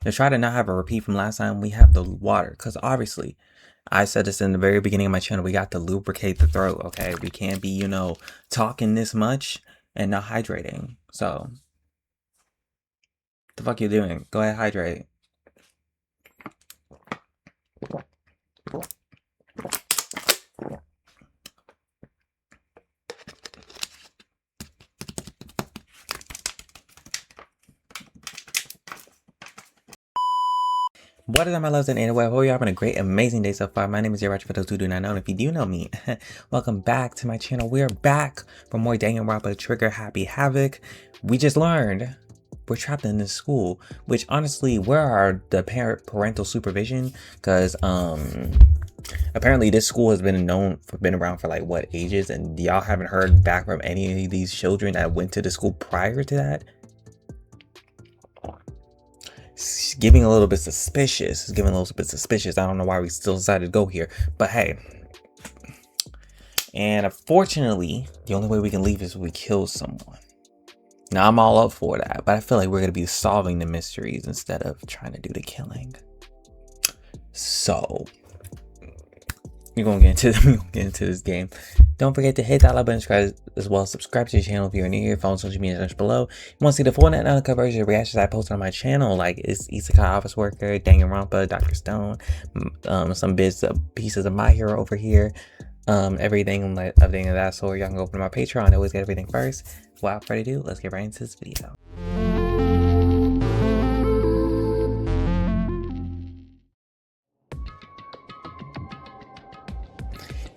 To try to not have a repeat from last time, we have the water. Because obviously, I said this in the very beginning of my channel, we got to lubricate the throat, okay? We can't be, talking this much and not hydrating. So, the fuck you doing? Go ahead, hydrate. What is up, my loves and anyway, I hope you're having a great, amazing day so far. My name is dearRoderck for those who do not know, and if you do know me, welcome back to my channel. We are back for more Danganronpa Trigger Happy Havoc. We just learned we're trapped in this school, which honestly, where are the parental supervision? Because apparently this school has been around for like what ages, and y'all haven't heard back from any of these children that went to the school prior to that. It's giving a little bit suspicious. It's giving a little bit suspicious. I don't know why we still decided to go here, but hey. And unfortunately, the only way we can leave is if we kill someone. Now I'm all up for that, but I feel like we're gonna be solving the mysteries instead of trying to do the killing. So we're gonna get into this game. Don't forget to hit that like button, subscribe as well. Subscribe to the channel if you're new here. Follow social media below. You want to see the full net uncut version of reactions I post on my channel, like it's Isekai Office Worker, Danganronpa, Dr. Stone, some pieces of My Hero over here, everything of that sort. Y'all can go over to my Patreon. I always get everything first. Without further ado, let's get right into this video.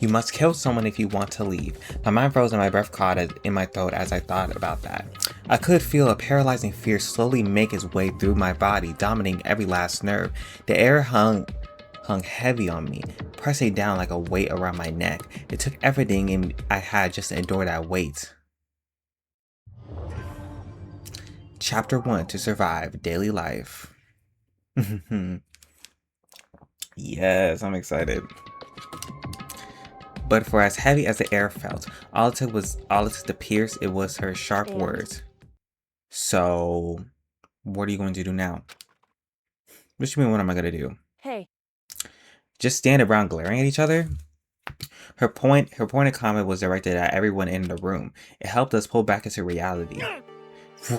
You must kill someone if you want to leave. My mind froze and my breath caught in my throat as I thought about that. I could feel a paralyzing fear slowly make its way through my body, dominating every last nerve. The air hung heavy on me, pressing down like a weight around my neck. It took everything I had just to endure that weight. Chapter 1, to survive daily life. Yes, I'm excited. But for as heavy as the air felt, all it took to pierce it was her sharp words. So, what are you going to do now? What you mean, what am I going to do? Hey. Just stand around glaring at each other? Her pointed comment was directed at everyone in the room. It helped us pull back into reality.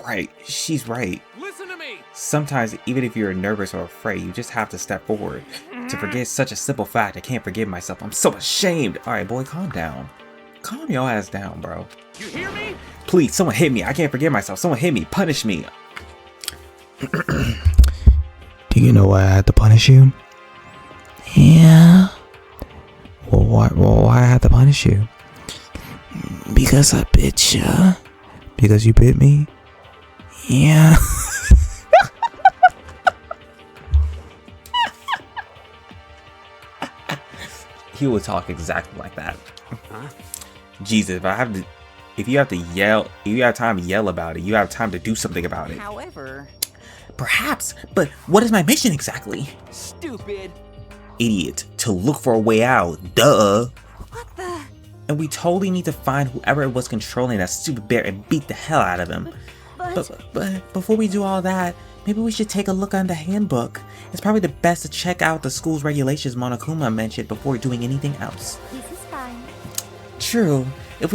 Right, she's right. Listen to me. Sometimes, even if you're nervous or afraid, you just have to step forward. To forget such a simple fact, I can't forgive myself. I'm so ashamed. Alright, boy, calm down. Calm your ass down, bro. You hear me? Please, someone hit me. I can't forgive myself. Someone hit me. Punish me. Do you know why I had to punish you? Yeah. Well, why I had to punish you? Because I bit ya. Because you bit me? Yeah. He would talk exactly like that. Huh? Jesus, if you have time to yell about it, you have time to do something about it. However, perhaps, but what is my mission exactly? Stupid. Idiot, to look for a way out. Duh. what the? And we totally need to find whoever was controlling that stupid bear and beat the hell out of him. But before we do all that, maybe we should take a look on the handbook. It's probably the best to check out the school's regulations Monokuma mentioned before doing anything else. This is fine. True. If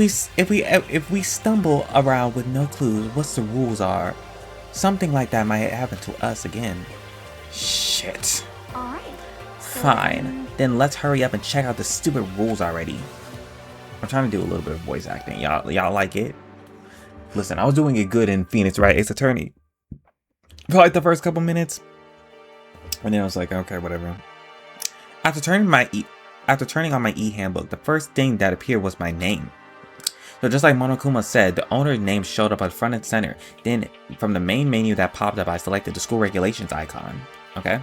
we stumble around with no clues what the rules are, something like that might happen to us again. Shit. Alright. Fine. Then let's hurry up and check out the stupid rules already. I'm trying to do a little bit of voice acting. Y'all like it? Listen, I was doing it good in Phoenix Wright Ace Attorney for like the first couple minutes, and then I was like, okay, whatever. After turning on my e-handbook, the first thing that appeared was my name. So just like Monokuma said, the owner's name showed up at front and center. Then from the main menu that popped up, I selected the school regulations icon. Okay.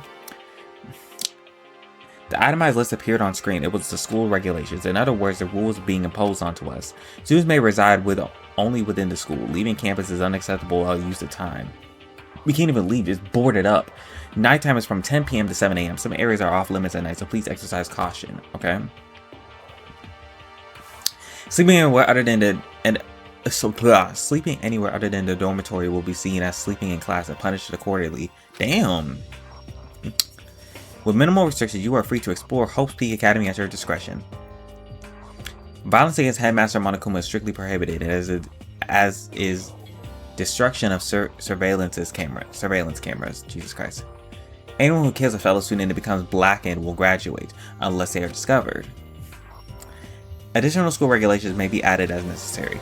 The itemized list appeared on screen. It was the school regulations. In other words, the rules being imposed onto us. Students may reside only within the school. Leaving campus is unacceptable while use of time. We can't even leave. It's boarded up. Nighttime is from 10 p.m. to 7 a.m. Some areas are off limits at night, so please exercise caution. Okay. Sleeping anywhere other than the dormitory will be seen as sleeping in class and punished accordingly. Damn. With minimal restrictions, you are free to explore Hope's Peak Academy at your discretion. Violence against Headmaster Monokuma is strictly prohibited, as is destruction of surveillance cameras. Jesus Christ. Anyone who kills a fellow student and becomes blackened will graduate, unless they are discovered. Additional school regulations may be added as necessary.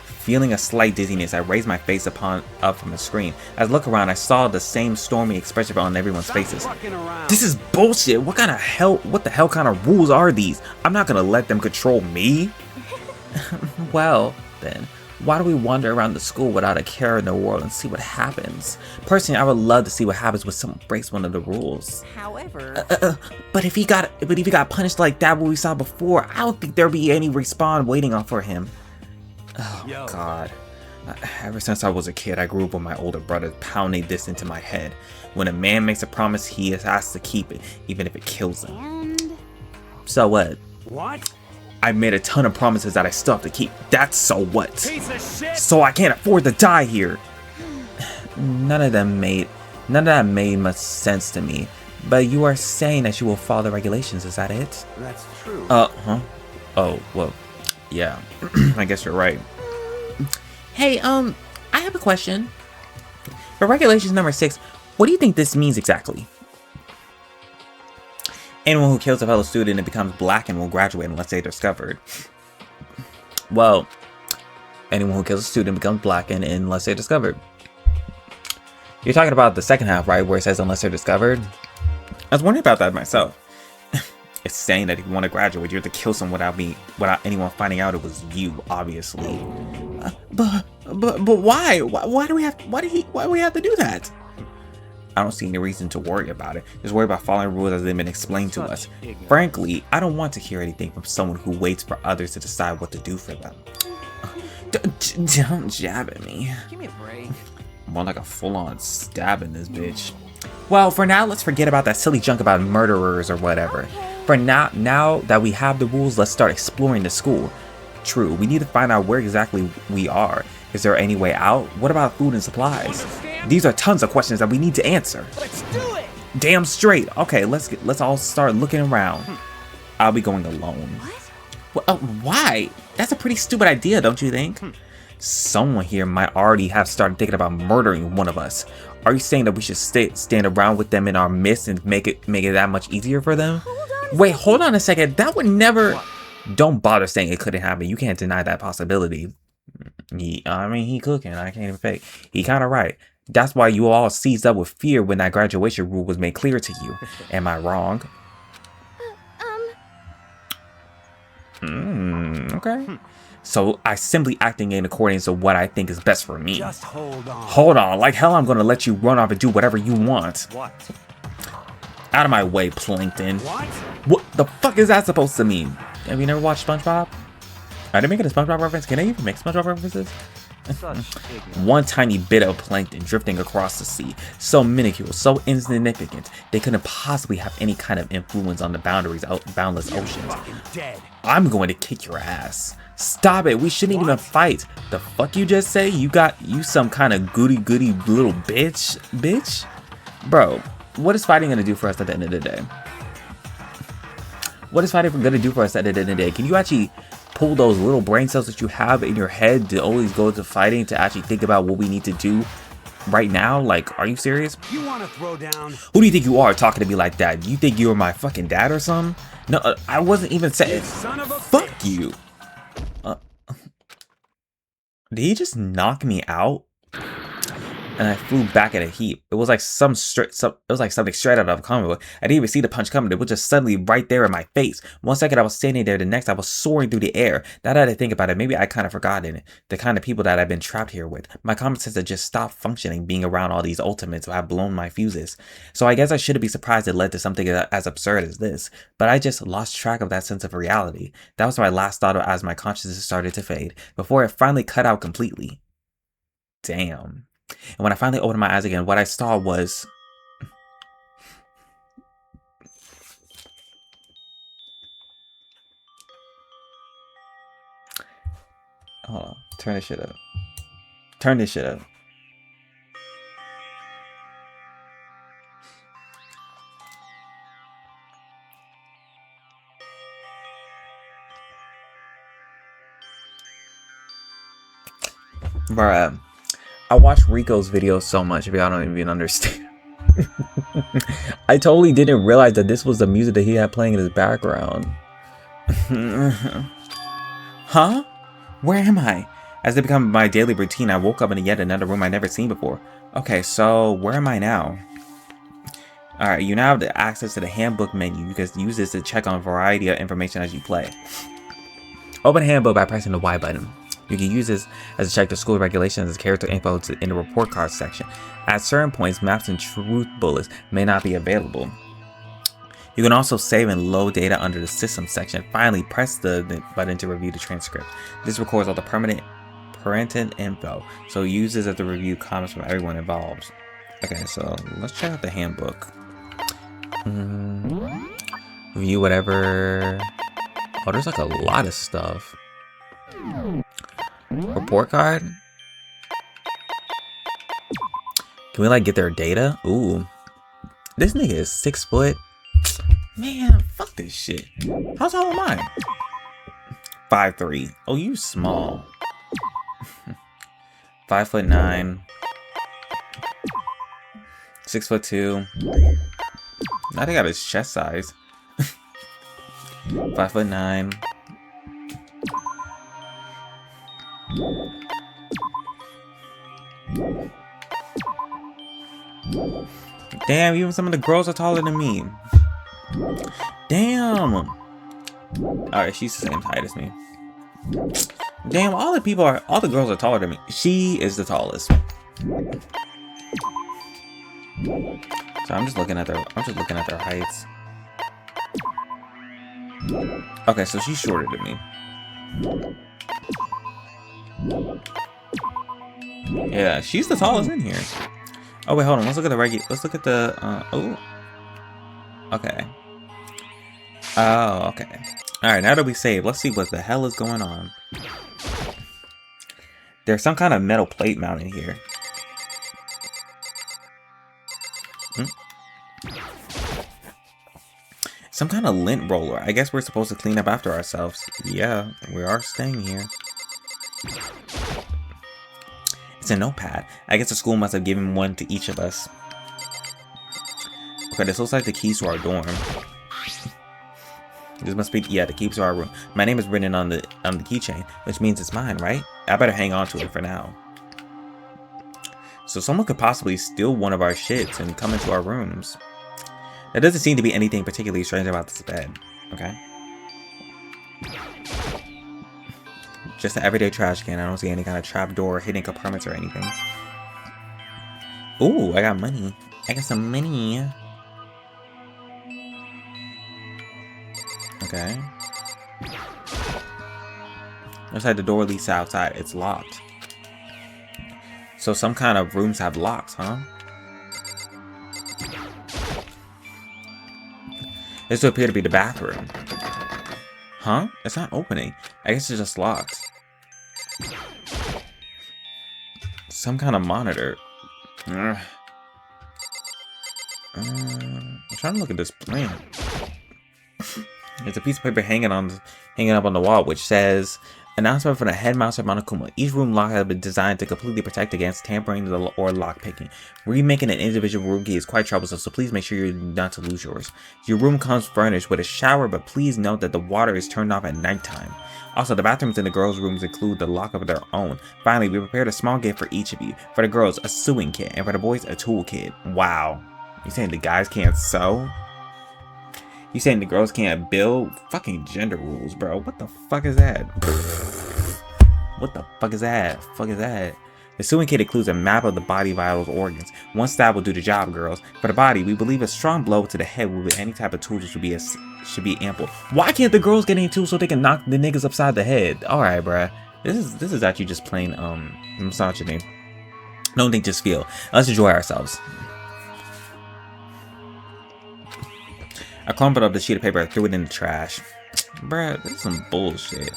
Feeling a slight dizziness, I raised my face up from the screen. As I looked around, I saw the same stormy expression on everyone's faces. This is bullshit. What the hell kind of rules are these? I'm not gonna let them control me. Well, then, why do we wander around the school without a care in the world and see what happens? Personally, I would love to see what happens when someone breaks one of the rules. However, but if he got punished like that, what we saw before, I don't think there'd be any respawn waiting on for him. Oh God. Ever since I was a kid, I grew up with my older brother pounding this into my head. When a man makes a promise, he has to keep it, even if it kills him. and So what? What? I made a ton of promises that I still have to keep. That's so what? Piece of shit! So I can't afford to die here. None of that made much sense to me. But you are saying that you will follow the regulations, is that it? That's true. Huh? Oh, well, yeah. I guess you're right. Hey, I have a question. For regulations number 6, what do you think this means exactly? Anyone who kills a fellow student and becomes blackened will graduate unless they're discovered. Well, anyone who kills a student becomes blackened unless they're discovered. You're talking about the second half, right? Where it says unless they're discovered? I was wondering about that myself. It's saying that if you want to graduate, you have to kill someone without anyone finding out it was you, obviously. But why? Why do we have to do that? I don't see any reason to worry about it. Just worry about following rules as they've been explained to us. Frankly, I don't want to hear anything from someone who waits for others to decide what to do for them. Don't jab at me. Give me a break. More like a full-on stab in this bitch. Well, for now, let's forget about that silly junk about murderers or whatever. For now that we have the rules, let's start exploring the school. True, we need to find out where exactly we are. Is there any way out? What about food and supplies? These are tons of questions that we need to answer. Let's do it! Damn straight. Okay, let's all start looking around. I'll be going alone. what? Well, why? That's a pretty stupid idea, don't you think? Someone here might already have started thinking about murdering one of us. Are you saying that we should stand around with them in our midst and make it that much easier for them? Hold on a second. That would never... Don't bother saying it couldn't happen. You can't deny that possibility. He cooking. I can't even fake. He kind of right. That's why you all seized up with fear when that graduation rule was made clear to you. Am I wrong? Okay. So I simply acting in accordance with what I think is best for me. Just hold on. Hold on. Like hell, I'm gonna let you run off and do whatever you want. What? Out of my way, Plankton. What? What the fuck is that supposed to mean? Have you never watched SpongeBob? Are they making a SpongeBob reference? Can they even make SpongeBob references? Such ignorance. One tiny bit of plankton drifting across the sea. So minuscule, so insignificant, they couldn't possibly have any kind of influence on the boundaries of boundless oceans. Fucking dead. I'm going to kick your ass. Stop it, we shouldn't even fight. The fuck you just say? You some kind of goody little bitch? Bro, what is fighting gonna do for us at the end of the day? What is fighting gonna do for us at the end of the day? Can you actually pull those little brain cells that you have in your head to always go to fighting to actually think about what we need to do right now? Like, are you serious? You want to throw down? Who do you think you are talking to me like that? You think you're my fucking dad or something? No, I wasn't even saying. Son of a Fuck bitch. you. Did he just knock me out? And I flew back in a heap. It was like something straight out of a comic book. I didn't even see the punch coming. It was just suddenly right there in my face. 1 second I was standing there, the next I was soaring through the air. Now that I think about it, maybe I kind of forgotten it. The kind of people that I've been trapped here with. My common sense had just stopped functioning being around all these ultimates who have blown my fuses. So I guess I shouldn't be surprised it led to something as absurd as this. But I just lost track of that sense of reality. That was my last thought as my consciousness started to fade. Before it finally cut out completely. Damn. And when I finally opened my eyes again, what I saw was... Hold on. Turn this shit up. Turn this shit up. Bruh, I watch Rico's videos so much, if y'all don't even understand. I totally didn't realize that this was the music that he had playing in his background. Huh? Where am I? As it became my daily routine, I woke up in yet another room I'd never seen before. Okay, so where am I now? Alright, you now have the access to the handbook menu. You can use this to check on a variety of information as you play. Open the handbook by pressing the Y button. You can use this as to check the school regulations as character info in the report card section. At certain points, maps and truth bullets may not be available. You can also save and load data under the system section. Finally, press the button to review the transcript. This records all the pertinent info, so use this as to review comments from everyone involved. Okay, so let's check out the handbook. Review whatever. Oh, there's like a lot of stuff. Report card? Can we like get their data? Ooh. This nigga is 6 foot. Man, fuck this shit. How tall am I? 5'3". Oh, you small. 5'9". 6'2". I think I got his chest size. 5'9". Damn, even some of the girls are taller than me. Damn. Alright, she's the same height as me. Damn, all the girls are taller than me. She is the tallest. So I'm just looking at their heights. Okay, so she's shorter than me. Yeah, she's the tallest in here. Oh wait, hold on. Let's look at the oh. Okay. Oh, okay. Alright, now that we saved, let's see what the hell is going on. There's some kind of metal plate mounted here. Some kind of lint roller. I guess we're supposed to clean up after ourselves. Yeah, we are staying here. It's a notepad. I guess the school must have given one to each of us. Okay, this looks like the keys to our dorm. This must be, yeah, the keys to our room. My name is written on the keychain, which means it's mine, right? I better hang on to it for now. So someone could possibly steal one of our shits and come into our rooms. There doesn't seem to be anything particularly strange about this bed. Okay. Just an everyday trash can. I don't see any kind of trap door, hidden compartments, or anything. Ooh, I got money. I got some money. Okay. Looks like the door leads outside. It's locked. So some kind of rooms have locks, huh? This would appear to be the bathroom. Huh? It's not opening. I guess it's just locked. Some kind of monitor. I'm trying to look at this plan. There's a piece of paper hanging up on the wall, which says, "Announcement from the headmaster of Monokuma. Each room lock has been designed to completely protect against tampering or lockpicking. Remaking an individual room key is quite troublesome, so please make sure you're not to lose yours. Your room comes furnished with a shower, but please note that the water is turned off at nighttime. Also, the bathrooms in the girls' rooms include the lock of their own. Finally, we prepared a small gift for each of you. For the girls, a sewing kit, and for the boys, a tool kit." Wow. You saying the guys can't sew? You saying the girls can't build? Fucking gender rules, bro. What the fuck is that? What the fuck is that? Fuck is that? The sewing kit includes a map of the body vitals organs. One stab will do the job, girls. For the body, we believe a strong blow to the head with any type of tools should be ample. Why can't the girls get any tools so they can knock the niggas upside the head? Alright, bruh. This is actually just plain misogyny. Don't think, just feel. Let's enjoy ourselves. I crumpled up the sheet of paper and threw it in the trash. Bruh, this is some bullshit.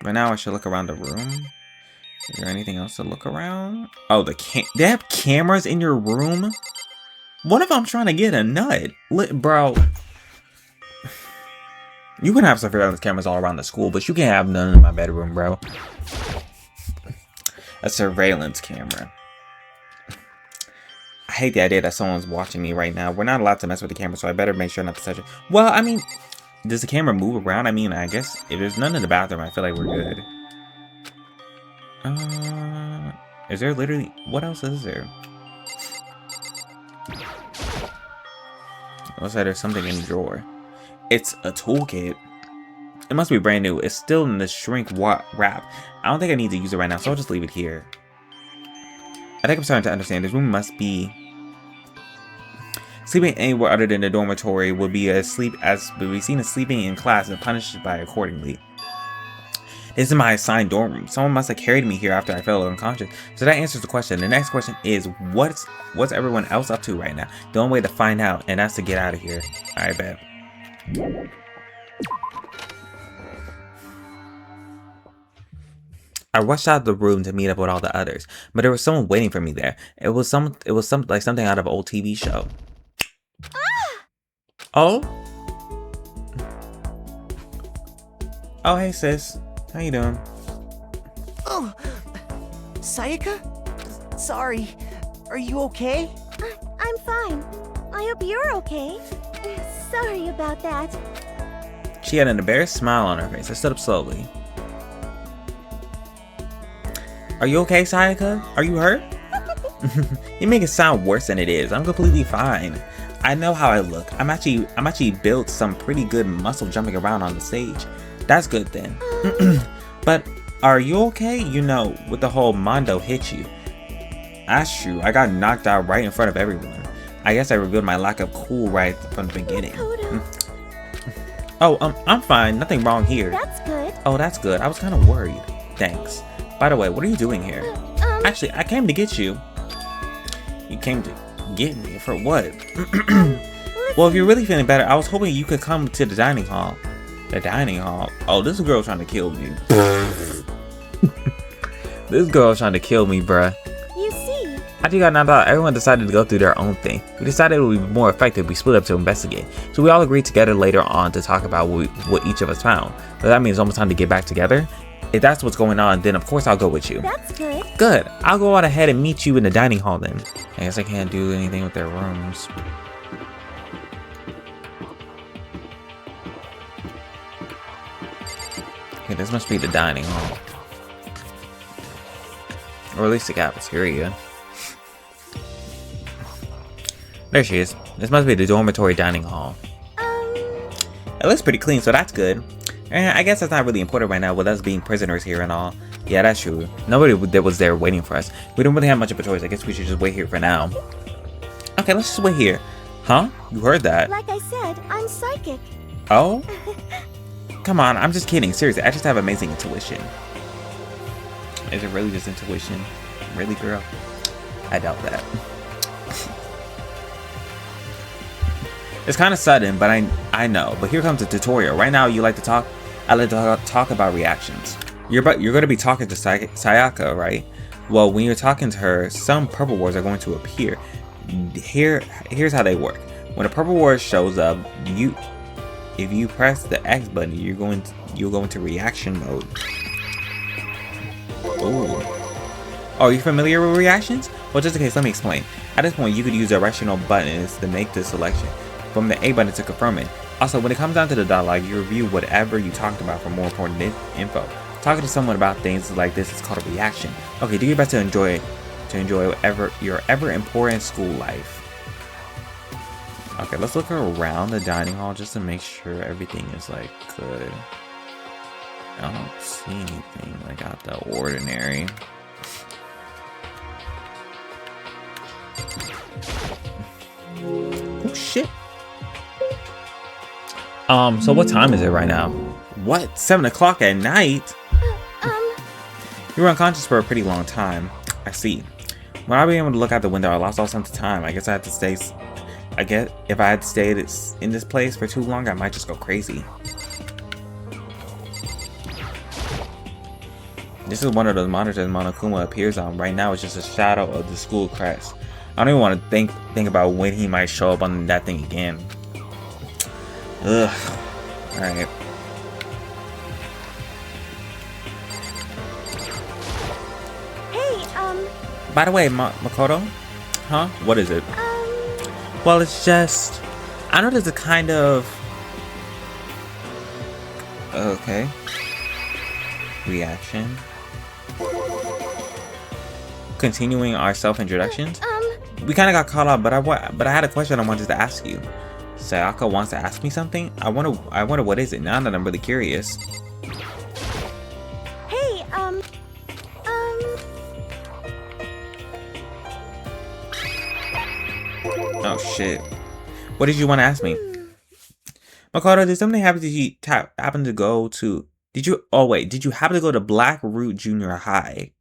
But now I should look around the room. Is there anything else to look around? Oh, they have cameras in your room? What if I'm trying to get a nut? Bro, You can have surveillance cameras all around the school, but you can't have none in my bedroom, bro. A surveillance camera. I hate the idea that someone's watching me right now. We're not allowed to mess with the camera, so I better make sure not to touch it. Well, I mean, does the camera move around? I mean, I guess if there's none in the bathroom, I feel like we're good. Is there literally... What else is there? Looks like there's something in the drawer. It's a toolkit. It must be brand new. It's still in the shrink wrap. I don't think I need to use it right now, so I'll just leave it here. I think I'm starting to understand. This room must be... Sleeping anywhere other than the dormitory would be seen as sleeping in class and punished by accordingly. This is my assigned dorm room. Someone must have carried me here after I fell unconscious. So that answers the question. The next question is, what's everyone else up to right now? The only way to find out, and that's to get out of here. I bet. I rushed out of the room to meet up with all the others, but there was someone waiting for me there. It was like something out of an old TV show. Oh? Oh, hey sis. How you doing? Oh, Sayaka? Sorry. Are you okay? I'm fine. I hope you're okay. Sorry about that. She had an embarrassed smile on her face. I stood up slowly. Are you okay, Sayaka? Are you hurt? You make it sound worse than it is. I'm completely fine. I know how I look. I'm actually built some pretty good muscle jumping around on the stage. That's good then. But are you okay? You know, with the whole Mondo hit you. That's true. I got knocked out right in front of everyone. I guess I revealed my lack of cool right from the beginning. Oh, I'm fine. Nothing wrong here. That's good. Oh, that's good. I was kind of worried. Thanks. By the way, what are you doing here? Actually, I came to get you. You came to get me? For what? Well, if you're really feeling better, I was hoping you could come to the dining hall. The dining hall? Oh, this girl trying to kill me. This girl trying to kill me, bruh. You see? After you got knocked out, everyone decided to go through their own thing. We decided it would be more effective if we split up to investigate. So we all agreed together later on to talk about what each of us found. But that means it's almost time to get back together. If that's what's going on, then of course I'll go with you. That's good. Good. I'll go out ahead and meet you in the dining hall then. I guess I can't do anything with their rooms. Okay, this must be the dining hall. Or at least the cafeteria. There she is. This must be the dormitory dining hall. It looks pretty clean, so that's good. And I guess that's not really important right now with us being prisoners here and all. Yeah, that's true. Nobody that was there waiting for us. We don't really have much of a choice. I guess we should just wait here for now. Okay, let's just wait here. Huh? You heard that? Like I said, I'm psychic. Oh? Come on, I'm just kidding. Seriously, I just have amazing intuition. Is it really just intuition? Really, girl? I doubt that. It's kind of sudden, but I know. But here comes the tutorial. Right now, you like to talk. I like to talk about reactions. You're going to be talking to Sayaka, right? Well, when you're talking to her, some purple words are going to appear. Here's how they work. When a purple word shows up, if you press the X button, you'll go into reaction mode. Ooh. Oh, are you familiar with reactions? Well, just in case, let me explain. At this point, you could use directional buttons to make the selection. From the A button to confirm it. Also, when it comes down to the dialogue, you review whatever you talked about for more important info. Talking to someone about things like this is called a reaction. Okay, do your best to enjoy your ever important school life. Okay, let's look around the dining hall just to make sure everything is like good. I don't see anything like out the ordinary. Oh shit. So what time is it right now? What? 7 o'clock at night? You were unconscious for a pretty long time. I see. When I was able to look out the window, I lost all sense of time. I guess I had to stay. I guess if I had stayed in this place for too long, I might just go crazy. This is one of those monitors Monokuma appears on. Right now, it's just a shadow of the school crest. I don't even want to think about when he might show up on that thing again. Ugh. Alright. By the way, Makoto? Huh? What is it? Well, it's just... I know there's a kind of... Okay. Reaction. Continuing our self-introductions. We kind of got caught up, but I had a question I wanted to ask you. Sayaka wants to ask me something? I wonder what is it now that I'm really curious. Hey, Oh shit. What did you want to ask me? Makoto, did something happen to you happen to go to did you happen to go to Black Root Junior High?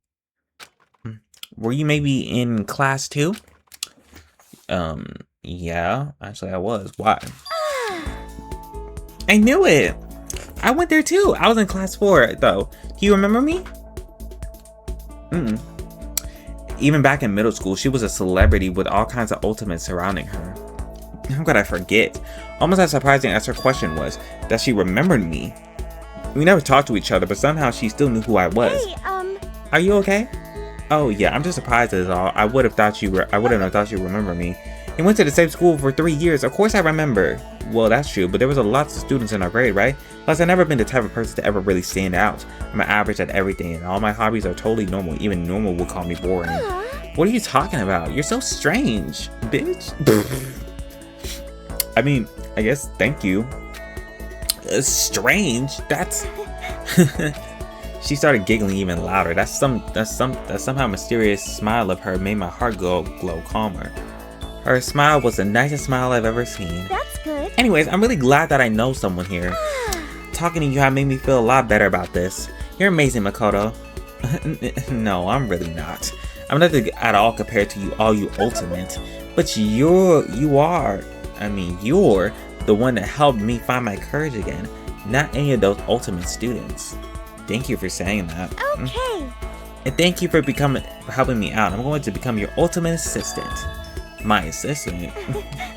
Were you maybe in class 2? Yeah, actually I was. Why? I knew it. I went there too. I was in class 4 though. Do you remember me? Even back in middle school, she was a celebrity with all kinds of ultimates surrounding her. How could I forget? Almost as surprising as her question was, that she remembered me. We never talked to each other, but somehow she still knew who I was. hey, Are you okay? Oh yeah, I'm just surprised as all. I wouldn't have thought you remember me. You went to the same school for 3 years. Of course I remember. Well, that's true, but there was a lot of students in our grade, right? Plus, I've never been the type of person to ever really stand out. I'm an average at everything, and all my hobbies are totally normal. Even normal would call me boring. What are you talking about? You're so strange, bitch. I mean, I guess thank you. Strange. That's. She started giggling even louder. That somehow mysterious smile of her made my heart glow calmer. Her smile was the nicest smile I've ever seen. that's good. Anyways, I'm really glad that I know someone here. Talking to you have made me feel a lot better about this. You're amazing, Makoto. No, I'm really not. I'm nothing at all compared to you ultimate. But you're the one that helped me find my courage again. Not any of those ultimate students. Thank you for saying that. Okay. And thank you for helping me out. I'm going to become your ultimate assistant. My assistant?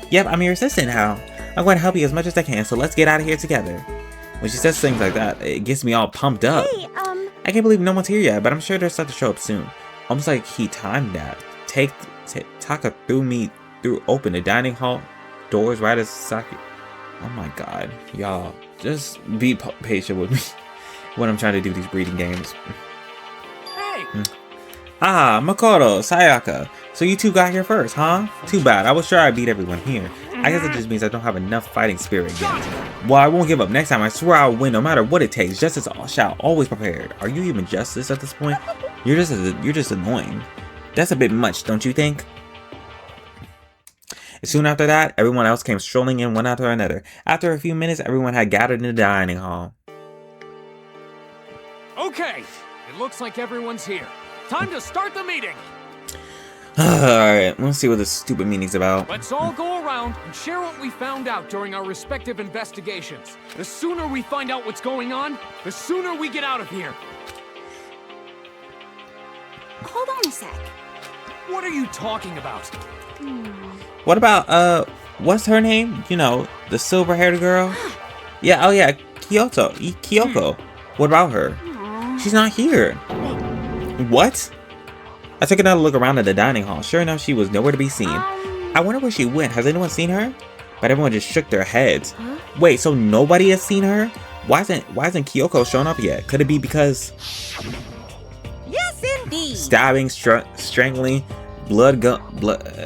Yep, I'm your assistant now. I'm going to help you as much as I can, so let's get out of here together. When she says things like that, it gets me all pumped up. Hey, I can't believe no one's here yet, but I'm sure there's stuff to show up soon. Almost like he timed that. Taka threw open the dining hall doors right as Saki. Oh my god, y'all, just be patient with me when I'm trying to do these breeding games. Hey! Ah, Makoto, Sayaka. So you two got here first, huh? Too bad. I was sure I beat everyone here. I guess it just means I don't have enough fighting spirit yet. Well, I won't give up next time. I swear I'll win no matter what it takes. Justice shall always prepared. Are you even justice at this point? You're just annoying. That's a bit much, don't you think? Soon after that, everyone else came strolling in one after another. After a few minutes, everyone had gathered in the dining hall. Okay, it looks like everyone's here. Time to start the meeting. Alright, let's see what this stupid meeting's about. Let's all go around and share what we found out during our respective investigations. The sooner we find out what's going on, the sooner we get out of here. hold on a sec. What are you talking about? What about, what's her name? You know, the silver-haired girl? Yeah, oh yeah, Kyoko. What about her? She's not here. What? I took another look around at the dining hall. Sure enough, she was nowhere to be seen. I wonder where she went. Has anyone seen her? But everyone just shook their heads. Wait, so nobody has seen her? Why isn't Kyoko shown up yet? Could it be because Yes, indeed. stabbing, strangling, blood,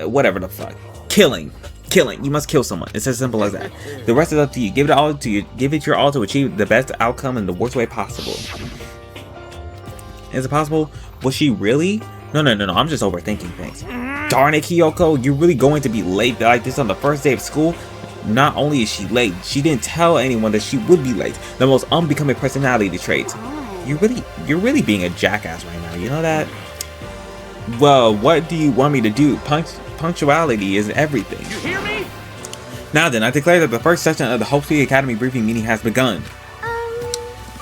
whatever the fuck, killing. You must kill someone. It's as simple as that. The rest is up to you. Give it your all to achieve the best outcome in the worst way possible. Is it possible? Was she really? No. I'm just overthinking things. Darn it, Kyoko. You're really going to be late like this on the first day of school? Not only is she late, she didn't tell anyone that she would be late. The most unbecoming personality traits. You're really being a jackass right now. You know that? Well, what do you want me to do? Punctuality is everything. You hear me? Now then, I declare that the first session of the Hope City Academy briefing meeting has begun.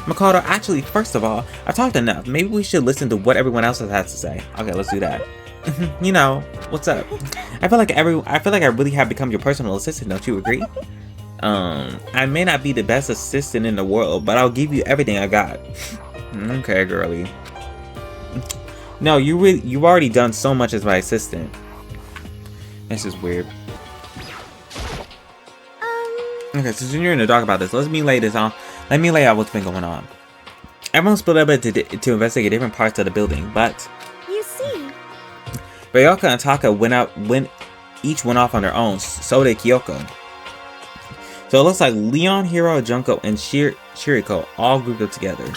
Makoto, actually, first of all, I've talked enough. Maybe we should listen to what everyone else has to say. Okay, let's do that. You know, what's up? I feel like I really have become your personal assistant, don't you agree? I may not be the best assistant in the world, but I'll give you everything I got. Okay, girly. No, you've already done so much as my assistant. This is weird. Okay, so since you're in the dark about this, let me lay out what's been going on. Everyone split up to investigate different parts of the building, but You see, Ryoka and Taka each went off on their own. So did Kyoko. So it looks like Leon, Hiro, Junko, and Shiriko all grouped up together.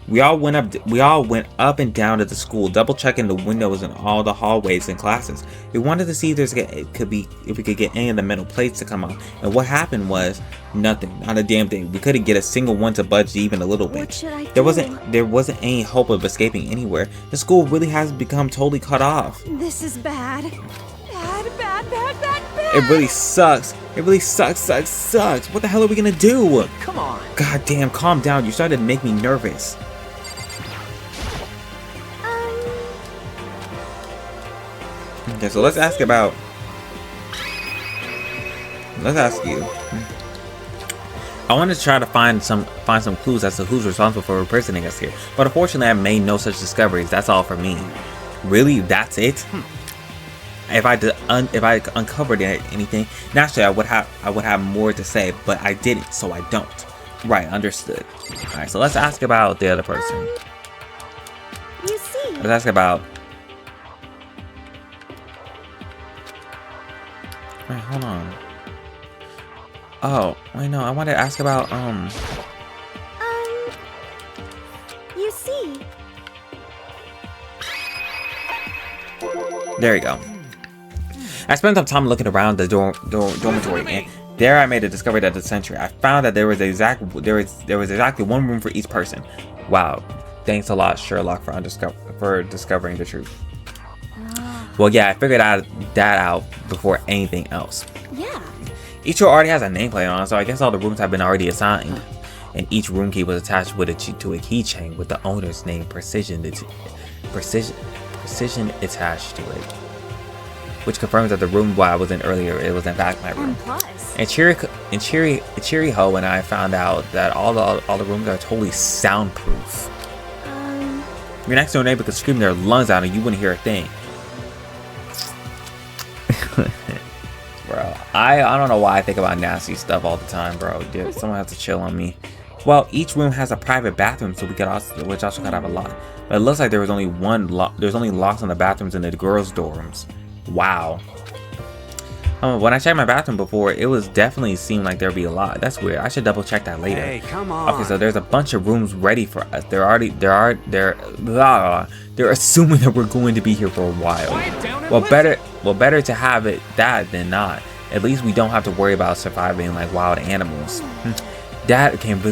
We all went up and down to the school, double checking the windows in all the hallways and classes. We wanted to see if we could get any of the metal plates to come out. And what happened was nothing, not a damn thing. We couldn't get a single one to budge even a little bit. what should I do? There wasn't any hope of escaping anywhere. The school really has become totally cut off. This is bad. Bad. It really sucks. It really sucks. What the hell are we gonna do? Come on. God damn, calm down. You started to make me nervous. Okay, so let's ask you. I wanted to try to find some clues as to who's responsible for impersonating us here, but unfortunately I made no such discoveries. That's all for me. Really, that's it? If I uncovered anything, naturally I would have more to say, but I didn't, so I don't. Right, understood. All right, so let's ask about the other person. You see, Let's ask about. Wait, hold on. Oh, wait, no, I wanted to ask about you see. There you go. I spent some time looking around the dormitory, and there I made a discovery of the century. I found that there was exactly one room for each person. Wow, thanks a lot, Sherlock, for discovering the truth. Well, yeah, I figured that out before anything else. Yeah. Each room already has a nameplate on it, so I guess all the rooms have been already assigned. And each room key was attached to a keychain with the owner's name precision attached to it, which confirms that the room I was in earlier, it was in fact my room. And plus, And Chiriho and I found out that all the rooms are totally soundproof. Your next door neighbor could scream their lungs out and you wouldn't hear a thing. Bro, I don't know why I think about nasty stuff all the time, bro. Dude, someone has to chill on me. Well, each room has a private bathroom, so which also could have a lock. But it looks like there was only there's only locks on the bathrooms in the girls' dorms. Wow. When I checked my bathroom before, it was definitely seemed like there'd be a lot. That's weird. I should double check that later. Hey, come on. Okay, so there's a bunch of rooms ready for us. They're assuming that we're going to be here for a while. Quiet down and Well, better to have it that than not. At least we don't have to worry about surviving like wild animals. That can't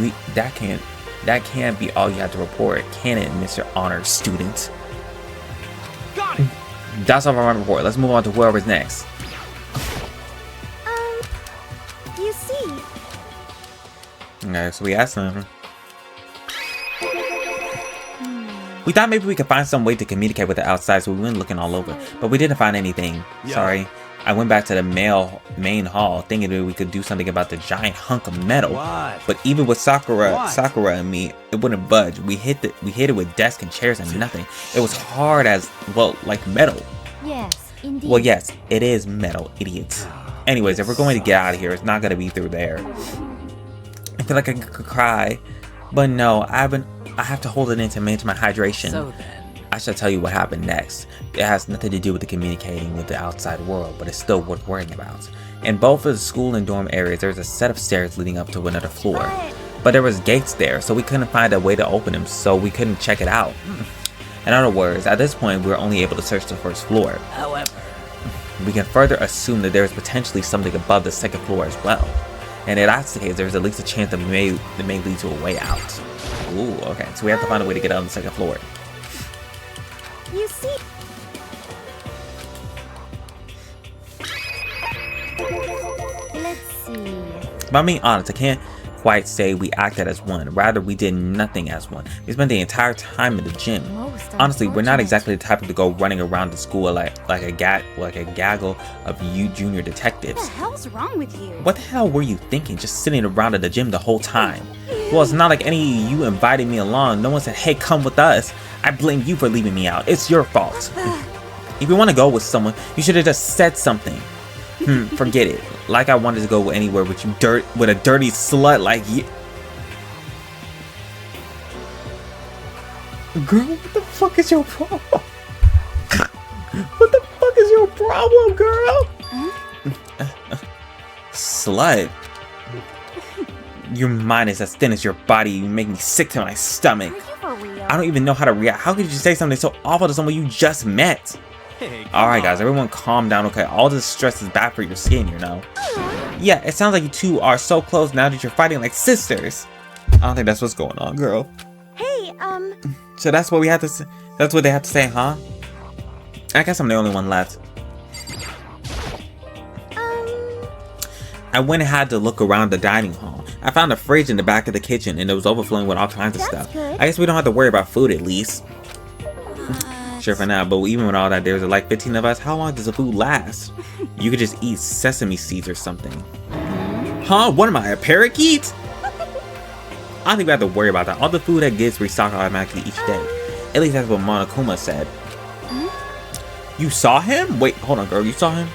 be all you have to report, can it, Mr. Honor Student? Got it. That's all for my report. Let's move on to whoever's next. you see. Okay, so we asked them. We thought maybe we could find some way to communicate with the outside, so we went looking all over, but we didn't find anything. Yeah. Sorry. I went back to the main hall, thinking that we could do something about the giant hunk of metal. What? But even with Sakura What? and me, it wouldn't budge. We hit it with desks and chairs and nothing. It was hard as like metal. Yes, indeed. Well, yes, it is metal, idiots. Anyways, if we're going to get out of here, it's not gonna be through there. I feel like I could cry, but no, I have to hold it in to manage my hydration. So then. I shall tell you what happened next. It has nothing to do with the communicating with the outside world, but it's still worth worrying about. In both of the school and dorm areas, there's a set of stairs leading up to another floor. But there was gates there, so we couldn't find a way to open them, so we couldn't check it out. In other words, at this point, we were only able to search the first floor. However, We can further assume that there is potentially something above the second floor as well. And if that's the case, there's at least a chance that may lead to a way out. Ooh, okay, so we have to find a way to get out on the second floor. You see. Let's see. If I'm being honest, I can't quite say we acted as one. Rather, we did nothing as one. We spent the entire time in the gym. Most Honestly, we're not unfortunate. exactly the type to go running around the school like a gaggle of you junior detectives. What the hell's wrong with you? What the hell were you thinking, just sitting around at the gym the whole time? Well, it's not like any of you invited me along. No one said, hey, come with us. I blame you for leaving me out. It's your fault. If you want to go with someone, you should have just said something. Forget it. Like I wanted to go anywhere with you, with a dirty slut like you. Girl, what the fuck is your problem? What the fuck is your problem, girl? Slut. Your mind is as thin as your body. You make me sick to my stomach. I don't even know how to react. How could you say something so awful to someone you just met? Hey, Alright guys, everyone calm down, okay? All this stress is bad for your skin, you know? Yeah, it sounds like you two are so close now that you're fighting like sisters. I don't think that's what's going on, girl. Hey, So that's what we have to say. That's what they have to say, huh? I guess I'm the only one left. I went and had to look around the dining hall. I found a fridge in the back of the kitchen and it was overflowing with all kinds of stuff. Good. I guess we don't have to worry about food at least. Sure for now, but even with all that, there's like 15 of us. How long does the food last? You could just eat sesame seeds or something. Huh? What am I, a parakeet? I don't think we have to worry about that. All the food that gets restocked automatically each day. At least that's what Monokuma said. You saw him? Wait, hold on, girl. You saw him?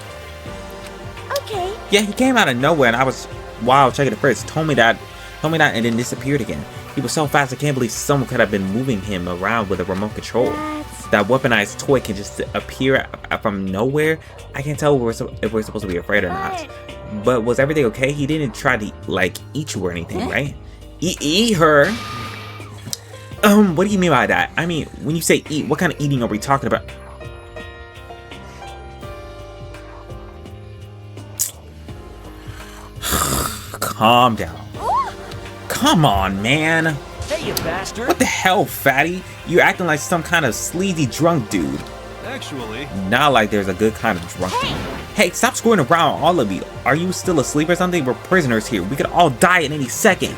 okay. Yeah, he came out of nowhere, and I was checking the fridge. Told me that, and then disappeared again. He was so fast, I can't believe someone could have been moving him around with a remote control. That weaponized toy can just appear from nowhere. I can't tell if we're supposed to be afraid or not. But was everything okay? He didn't try to like eat you or anything, right? Eat her? What do you mean by that? I mean, when you say eat, what kind of eating are we talking about? Calm down. Come on, man. Hey, you bastard. What the hell, fatty? You're acting like some kind of sleazy drunk dude. Actually, Not like there's a good kind of drunk dude. Hey, stop screwing around, all of you. Are you still asleep or something? We're prisoners here. We could all die at any second.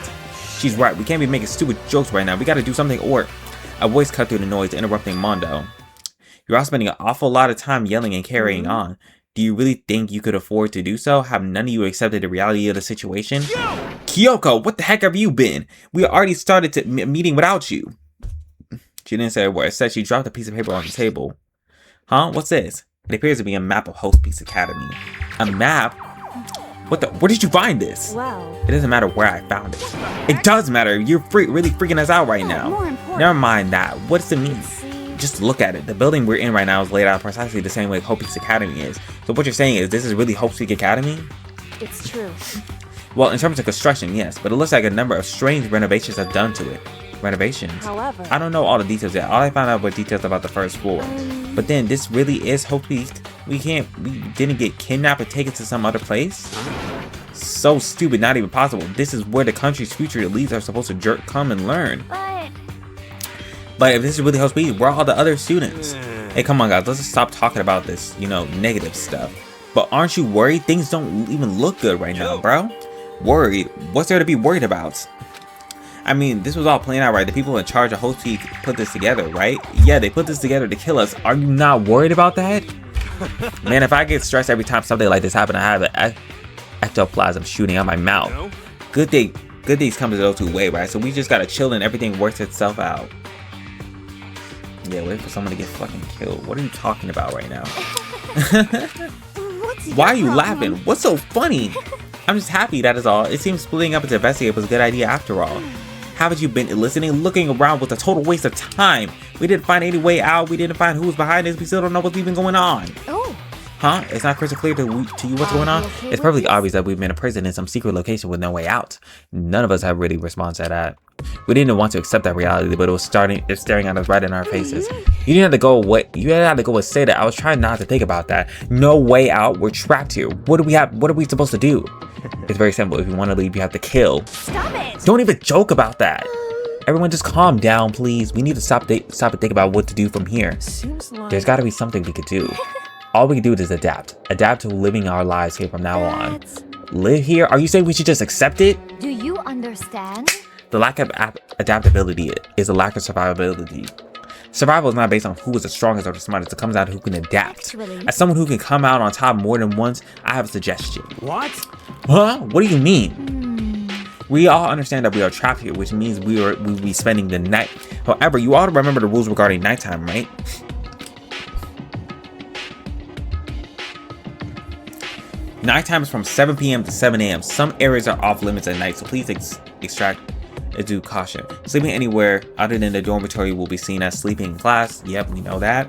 She's right. We can't be making stupid jokes right now. We gotta do something or... A voice cut through the noise, interrupting Mondo. You're all spending an awful lot of time yelling and carrying on. Do you really think you could afford to do so? Have none of you accepted the reality of the situation? Kyoko, what the heck have you been? We already started a meeting without you. She didn't say a word. Instead, she dropped a piece of paper on the table. Huh? What's this? It appears to be a map of Host Peace Academy. A map? What the? Where did you find this? Wow. It doesn't matter where I found it. It does matter. You're really freaking us out right now. More important. Never mind that. What does it mean? See. Just look at it. The building we're in right now is laid out precisely the same way Hope Peak Academy is. So what you're saying is this is really Hope Peak Academy? It's true. Well, in terms of construction, yes, but it looks like a number of strange renovations have done to it. Renovations? However, I don't know all the details yet. All I found out were details about the first floor. But then this really is Hope Peak. We didn't get kidnapped and taken to some other place? So stupid, not even possible. This is where the country's future elites are supposed to come and learn. But if this is really Hope Peak, where are all the other students? Hey, come on guys, let's just stop talking about this, negative stuff. But aren't you worried? Things don't even look good right now, bro. Worried? What's there to be worried about? I mean, this was all playing out, right? The people in charge of Host Peak put this together, right? Yeah, they put this together to kill us. Are you not worried about that? Man, if I get stressed every time something like this happens, I have an ectoplasm shooting out my mouth. Good things come to those who wait, right? So we just gotta chill and everything works itself out. Yeah, wait for someone to get fucking killed. What are you talking about right now? Why are you laughing? What's so funny? I'm just happy, that is all. It seems splitting up to investigate was a good idea after all. Haven't you been listening? Looking around was a total waste of time. We didn't find any way out. We didn't find who was behind this. We still don't know what's even going on. Oh. Huh? It's not crystal clear to you what's going on? It's perfectly obvious that we've been imprisoned in some secret location with no way out. None of us have really responded to that. We didn't want to accept that reality, but it's staring at us right in our faces. You didn't have to go and say that. I was trying not to think about that. No way out. We're trapped here. What are we supposed to do? It's very simple. If you want to leave, you have to kill. Stop it! Don't even joke about that. Everyone just calm down, please. We need to stop and think about what to do from here. Seems like... There's got to be something we could do. All we can do is adapt. Adapt to living our lives here from now on. Live here? Are you saying we should just accept it? Do you understand? The lack of adaptability is a lack of survivability. Survival is not based on who is the strongest or the smartest. It comes down to who can adapt. Actually. As someone who can come out on top more than once, I have a suggestion. what? Huh? What do you mean? We all understand that we are trapped here, which means we'll be spending the night. However, you all remember the rules regarding nighttime, right? Nighttime is from 7 p.m. to 7 a.m. Some areas are off limits at night, so please extract due caution. Sleeping anywhere other than the dormitory will be seen as sleeping in class. Yep, we know that.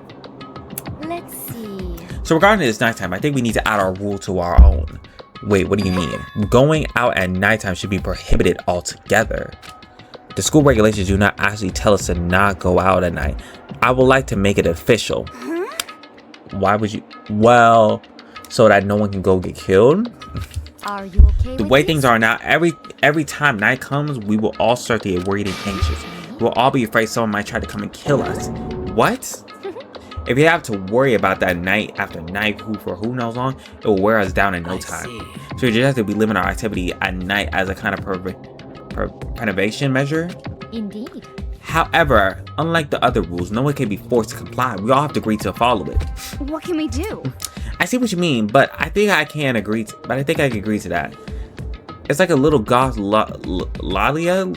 Let's see. So regarding this nighttime, I think we need to add our rule to our own. Wait, what do you mean? Going out at nighttime should be prohibited altogether. The school regulations do not actually tell us to not go out at night. I would like to make it official. Why would you? Well, so that no one can go get killed. Are you okay The with way this? things are now, every time night comes, we will all start to get worried and anxious. We'll all be afraid someone might try to come and kill us. What? If you have to worry about that night after night for who knows long, it will wear us down in no time. So we just have to be limiting our activity at night as a kind of preservation measure. Indeed. However, unlike the other rules, no one can be forced to comply. We all have to agree to follow it. What can we do? I see what you mean, but I think I can agree to that. It's like a little goth Lalia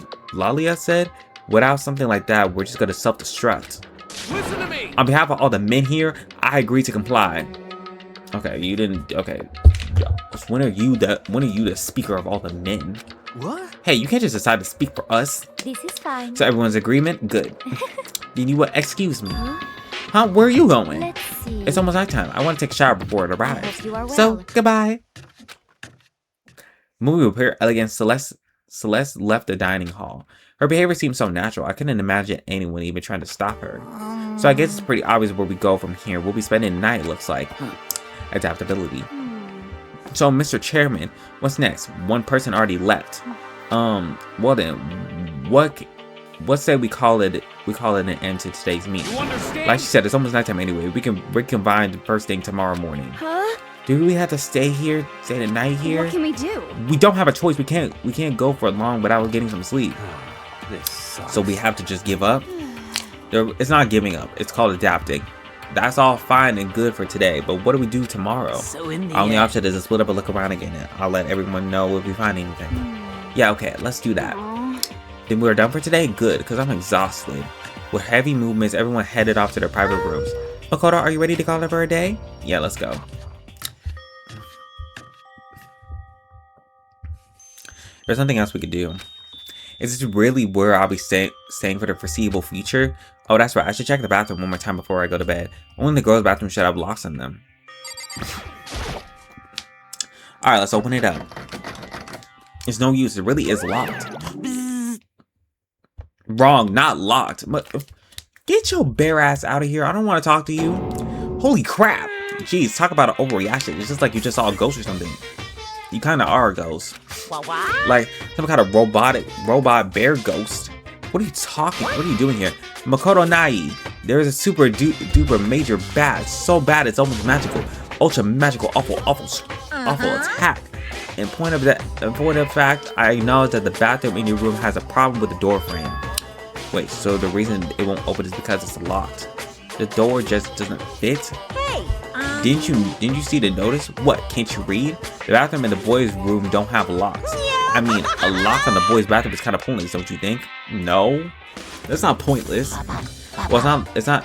said, without something like that, we're just gonna self-destruct. Listen to me. On behalf of all the men here, I agree to comply. Okay, you didn't. Okay, when are you the speaker of all the men? What? Hey, you can't just decide to speak for us. This is fine. So everyone's agreement, good. Then you would excuse me. Huh? Where are you going? Let's see. It's almost nighttime. I want to take a shower before it arrives. hope you are So well. goodbye. Movie will appear elegant. Celeste left the dining hall. Her behavior seemed so natural. I couldn't imagine anyone even trying to stop her. So I guess it's pretty obvious where we go from here. We'll be spending the night, looks like. Adaptability. So, Mr. Chairman, what's next? One person already left. Well then, what say we call it an end to today's meeting? You understand? Like she said, it's almost nighttime anyway. We can reconvene the first thing tomorrow morning. Huh? Do we have to stay the night here? What can we do? We don't have a choice. We can't go for long without getting some sleep. This sucks. So we have to just give up. It's not giving up. It's called adapting. That's all fine and good for today, but what do we do tomorrow? So in the Our only end, option is to split up and look around again. I'll let everyone know if we find anything. Yeah, okay, let's do that. Then we're done for today? Good, because I'm exhausted. With heavy movements, everyone headed off to their private rooms. Makoto, are you ready to call it for a day? Yeah, let's go. There's nothing else we could do. Is this really where I'll be staying for the foreseeable future? Oh, that's right. I should check the bathroom one more time before I go to bed. Only the girls' bathroom should have locks in them. Alright, let's open it up. It's no use. It really is locked. Wrong, not locked. Get your bare ass out of here. I don't want to talk to you. Holy crap. Jeez, talk about an overreaction. It's just like you just saw a ghost or something. You kind of are a ghost. Like some kind of robot bear ghost. What are you talking? What are you doing here? Makoto Nai. There is a super duper major bat. So bad it's almost magical. Ultra magical, awful attack. In point of fact, I acknowledge that the bathroom in your room has a problem with the door frame. Wait, so the reason it won't open is because it's locked. The door just doesn't fit. Hey, Didn't you see the notice? What, can't you read? The bathroom and the boys' room don't have locks. I mean, a lock on the boys' bathroom is kind of pointless, don't you think? No, that's not pointless. Well, it's not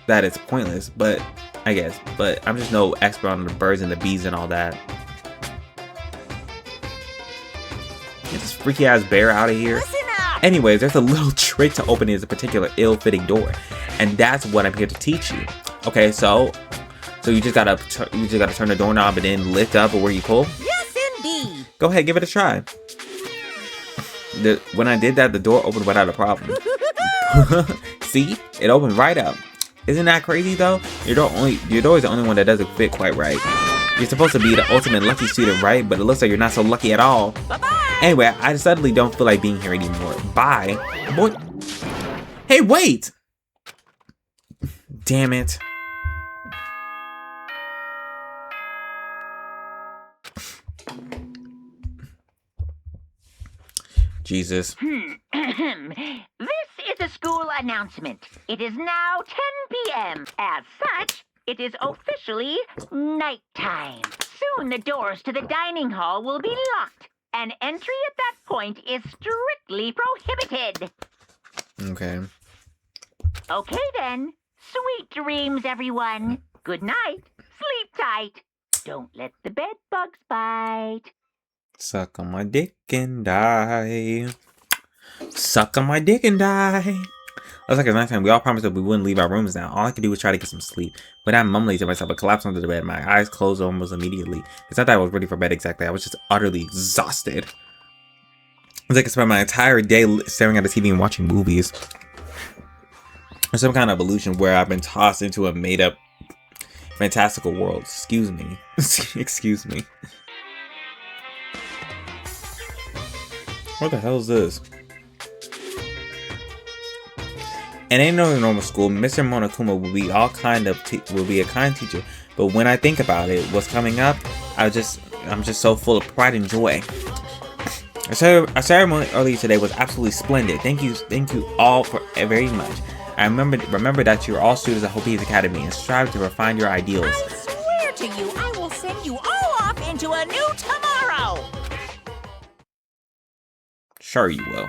that it's pointless, but I guess. But I'm just no expert on the birds and the bees and all that. Get this freaky ass bear out of here. listen up. Anyways, there's a little trick to opening this particular ill-fitting door, and that's what I'm here to teach you. Okay, so you just gotta turn the doorknob and then lift up where you pull. yes, indeed. Go ahead, give it a try. When I did that, the door opened without a problem. See, it opened right up. Isn't that crazy though? Your door is the only one that doesn't fit quite right. You're supposed to be the ultimate lucky student, right? But it looks like you're not so lucky at all. Bye-bye. Anyway, I suddenly don't feel like being here anymore. Bye. Boy. Hey, wait! Damn it. Jesus. This is a school announcement. It is now 10 p.m. As such, it is officially nighttime. Soon the doors to the dining hall will be locked, and entry at that point is strictly prohibited. Okay. Okay then. Sweet dreams, everyone. Good night. Sleep tight. Don't let the bed bugs bite. Suck on my dick and die. Suck on my dick and die. Looks like it's nighttime. We all promised that we wouldn't leave our rooms now. All I could do was try to get some sleep. But I mumbling to myself, I collapsed onto the bed. My eyes closed almost immediately. It's not that I was ready for bed exactly. I was just utterly exhausted. It's like I spent my entire day staring at the TV and watching movies. Or some kind of illusion where I've been tossed into a made-up fantastical world. Excuse me. Excuse me. What the hell is this? And ain't no normal school. Mr. Monokuma will be a kind teacher. But when I think about it, what's coming up, I'm just so full of pride and joy. Our ceremony earlier today was absolutely splendid. Thank you all for very much. I remember that you're all students at Hope's Academy and strive to refine your ideals. I swear to you, I will send you all off into a new tomorrow. Sure you will.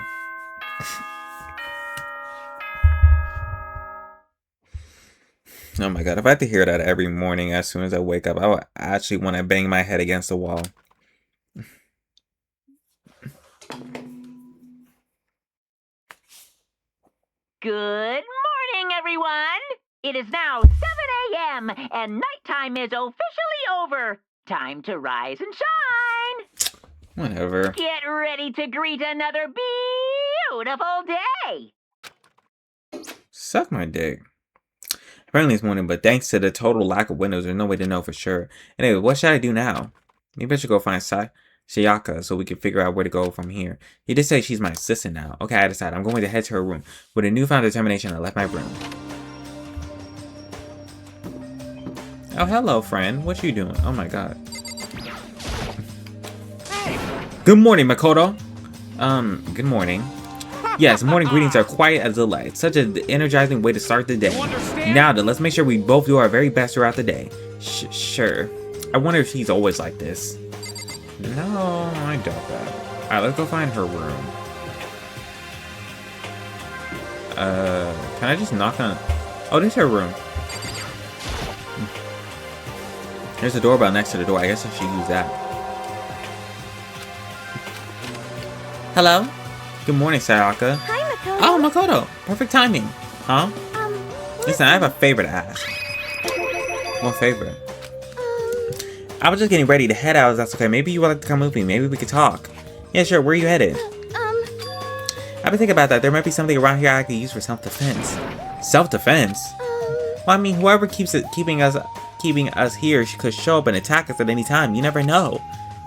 Oh my god, if I had to hear that every morning as soon as I wake up, I would actually want to bang my head against the wall. Good morning, everyone. It is now 7 a.m. and nighttime is officially over. Time to rise and shine. Whatever. Get ready to greet another beautiful day. Suck my dick. Apparently it's morning, but thanks to the total lack of windows, there's no way to know for sure. Anyway, what should I do now? Maybe I should go find Sayaka so we can figure out where to go from here. He did say she's my assistant now. Okay, I decided. I'm going to head to her room. With a newfound determination, I left my room. Oh, hello, friend. What you doing? Oh my god. Good morning, Makoto. Good morning. Yes, morning greetings are quite a delight. Such an energizing way to start the day. Now then, let's make sure we both do our very best throughout the day. Sure. I wonder if he's always like this. No, I doubt that. Alright, let's go find her room. Can I just knock on... Oh, this is her room. There's a doorbell next to the door. I guess I should use that. Hello? Good morning, Sayaka. Hi, Makoto. Oh, Makoto. Perfect timing. Huh? Listen, I have a favor to ask. What favor? I was just getting ready to head out, if that's okay. Maybe you would like to come with me. Maybe we could talk. Yeah, sure. Where are you headed? I've been thinking about that. There might be something around here I could use for self-defense. Self-defense? Well, I mean, whoever keeping us here could show up and attack us at any time. You never know.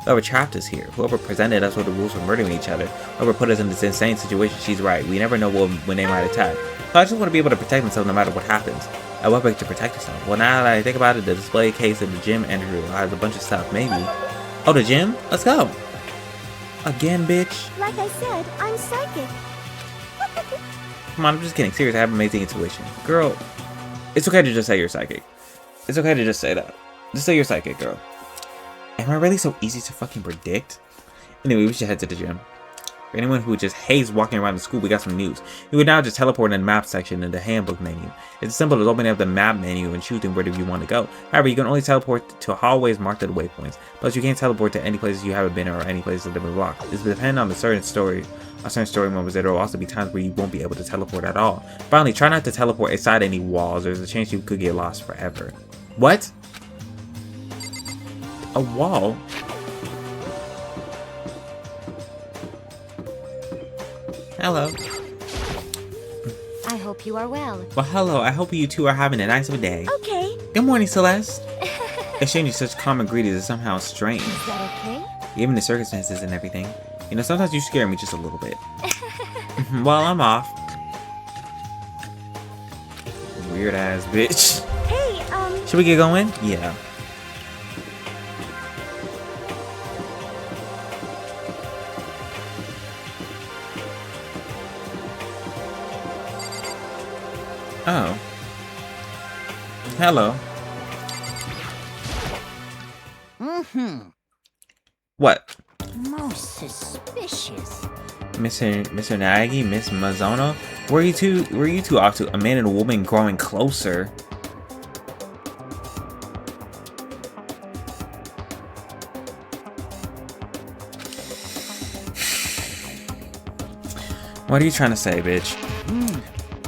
Whoever trapped us here, whoever presented us with the rules for murdering each other, whoever put us in this insane situation, she's right. We never know when they might attack. So I just want to be able to protect myself no matter what happens. A weapon to protect yourself. Well, now that I think about it, the display case in the gym entry has a bunch of stuff. Maybe. Oh, the gym? Let's go. Again, bitch. Like I said, I'm psychic. Come on, I'm just kidding. Serious, I have amazing intuition. Girl, it's okay to just say you're psychic. It's okay to just say that. Just say you're psychic, girl. Am I really so easy to fucking predict? Anyway, we should head to the gym. For anyone who just hates walking around the school, we got some news. You would now just teleport in the map section in the handbook menu. It's as simple as opening up the map menu and choosing where you want to go. However, you can only teleport to hallways marked at waypoints. Plus, you can't teleport to any places you haven't been or any places that have been blocked. This will depend on the certain story moments. There will also be times where you won't be able to teleport at all. Finally, try not to teleport inside any walls. There's a chance you could get lost forever. What? A wall? Hello. I hope you are well. Well, hello. I hope you two are having a nice day. Okay. Good morning, Celeste. Exchanging such common greetings is somehow strange. Is that okay? Given the circumstances and everything. You know, sometimes you scare me just a little bit. Well, I'm off. Weird ass bitch. Hey, Should we get going? Yeah. Oh. Hello. Mm-hmm. What? suspicious. Mr. Nagy, Miss Mazono, were you two off to? A man and a woman growing closer. What are you trying to say, bitch?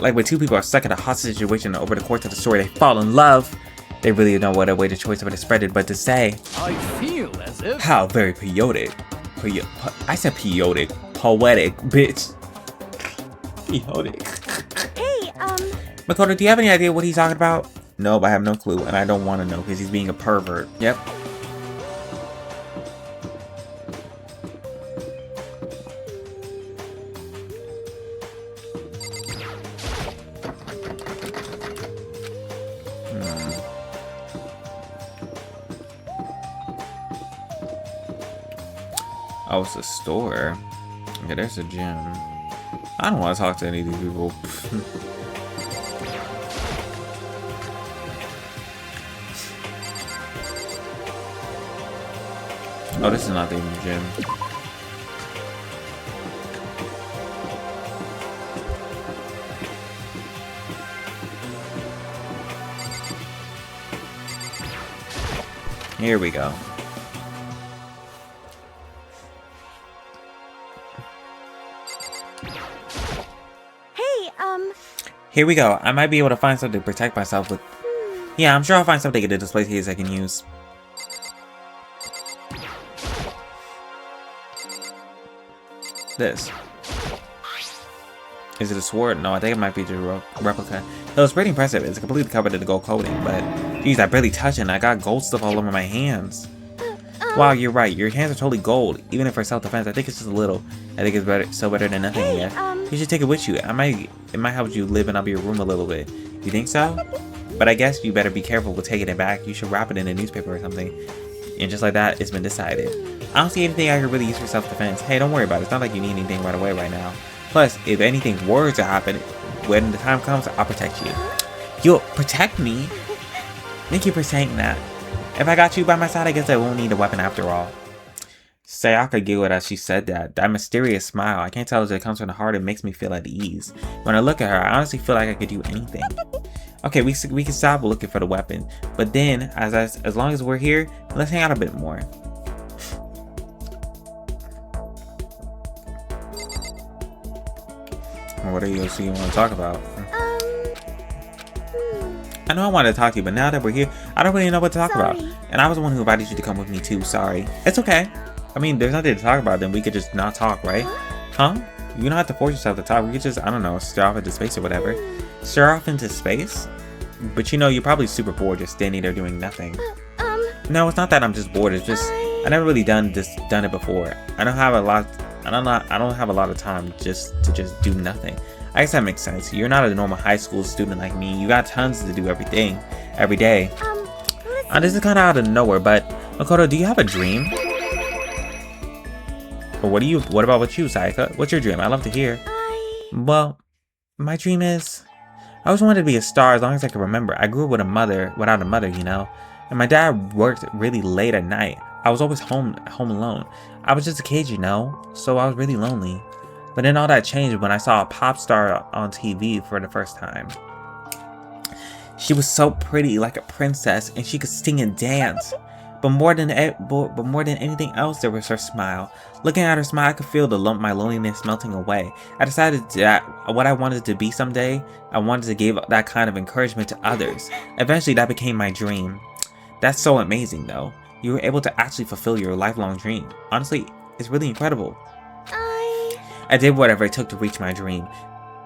Like when two people are stuck in a hostage situation over the course of the story, they fall in love. They really don't know what a way to choice of it to spread it, but to say, I feel as if... how very poetic. I said poetic. Poetic, bitch. Poetic. Hey, Makoto, do you have any idea what he's talking about? Nope, I have no clue, and I don't want to know because he's being a pervert. Yep. Oh, it's a store. Okay, there's a gym. I don't want to talk to any of these people. Oh, this is not the gym. Here we go. Here we go. I might be able to find something to protect myself with. Yeah, I'm sure I'll find something in the display case I can use. This. Is it a sword? No, I think it might be just a replica. It was pretty impressive. It's completely covered in the gold coating, but geez, I barely touch it and I got gold stuff all over my hands. Wow, you're right. Your hands are totally gold. Even if for self-defense, I think it's just a little. I think it's better than nothing. Hey, Yeah. You should take it with you. It might help you liven up your room a little bit. You think so? But I guess you better be careful with taking it back. You should wrap it in a newspaper or something. And just like that, it's been decided. I don't see anything I could really use for self-defense. Hey, don't worry about it. It's not like you need anything right away right now. Plus, if anything were to happen, when the time comes, I'll protect you. You'll protect me? Thank you for saying that. If I got you by my side, I guess I won't need a weapon after all. Sayaka giggled as she said that. That mysterious smile, I can't tell if it comes from the heart, it makes me feel at ease. When I look at her, I honestly feel like I could do anything. Okay, we can stop looking for the weapon, but then, as long as we're here, let's hang out a bit more. What are you want to talk about? I know I wanted to talk to you, but now that we're here, I don't really know what to talk about. And I was the one who invited you to come with me too, sorry. It's okay. I mean, there's nothing to talk about, then we could just not talk, right? Huh? You don't have to force yourself to talk. We could just, I don't know, stare off into space or whatever. Stare off into space? But you know, you're probably super bored just standing there doing nothing. No, it's not that I'm just bored. It's just, I never really done it before. I don't have a lot of time just to do nothing. I guess that makes sense. You're not a normal high school student like me. You got tons to do every day. This is kind of out of nowhere, but Makoto, do you have a dream? Or what about you, Sayaka? What's your dream? I'd love to hear. Well, my dream is, I always wanted to be a star as long as I can remember. I grew up without a mother, you know, and my dad worked really late at night. I was always home alone. I was just a kid, you know, so I was really lonely. But then all that changed when I saw a pop star on TV for the first time. She was so pretty, like a princess, and she could sing and dance. But more than anything else, there was her smile. Looking at her smile, I could feel my loneliness melting away. I decided that what I wanted to be someday, I wanted to give that kind of encouragement to others. Eventually, that became my dream. That's so amazing, though. You were able to actually fulfill your lifelong dream. Honestly, it's really incredible. I did whatever it took to reach my dream.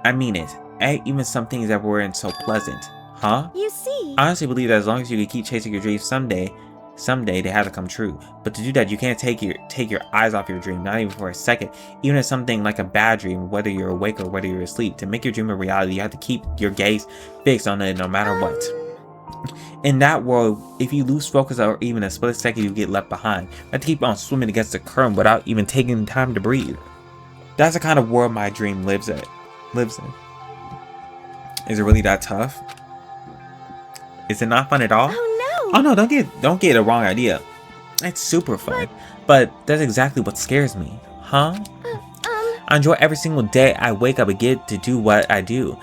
I mean it. Even some things that weren't so pleasant. Huh? You see. I honestly believe that as long as you can keep chasing your dreams, someday they have to come true. But to do that, you can't take your eyes off your dream, not even for a second. Even if something like a bad dream, whether you're awake or whether you're asleep, to make your dream a reality, you have to keep your gaze fixed on it no matter what. In that world, if you lose focus or even a split second, you get left behind. You have to keep on swimming against the current without even taking time to breathe. That's the kind of world my dream lives in. Is it really that tough? Is it not fun at all? Oh no! Oh no, don't get the wrong idea. It's super fun, but that's exactly what scares me, huh? I enjoy every single day I wake up and get to do what I do.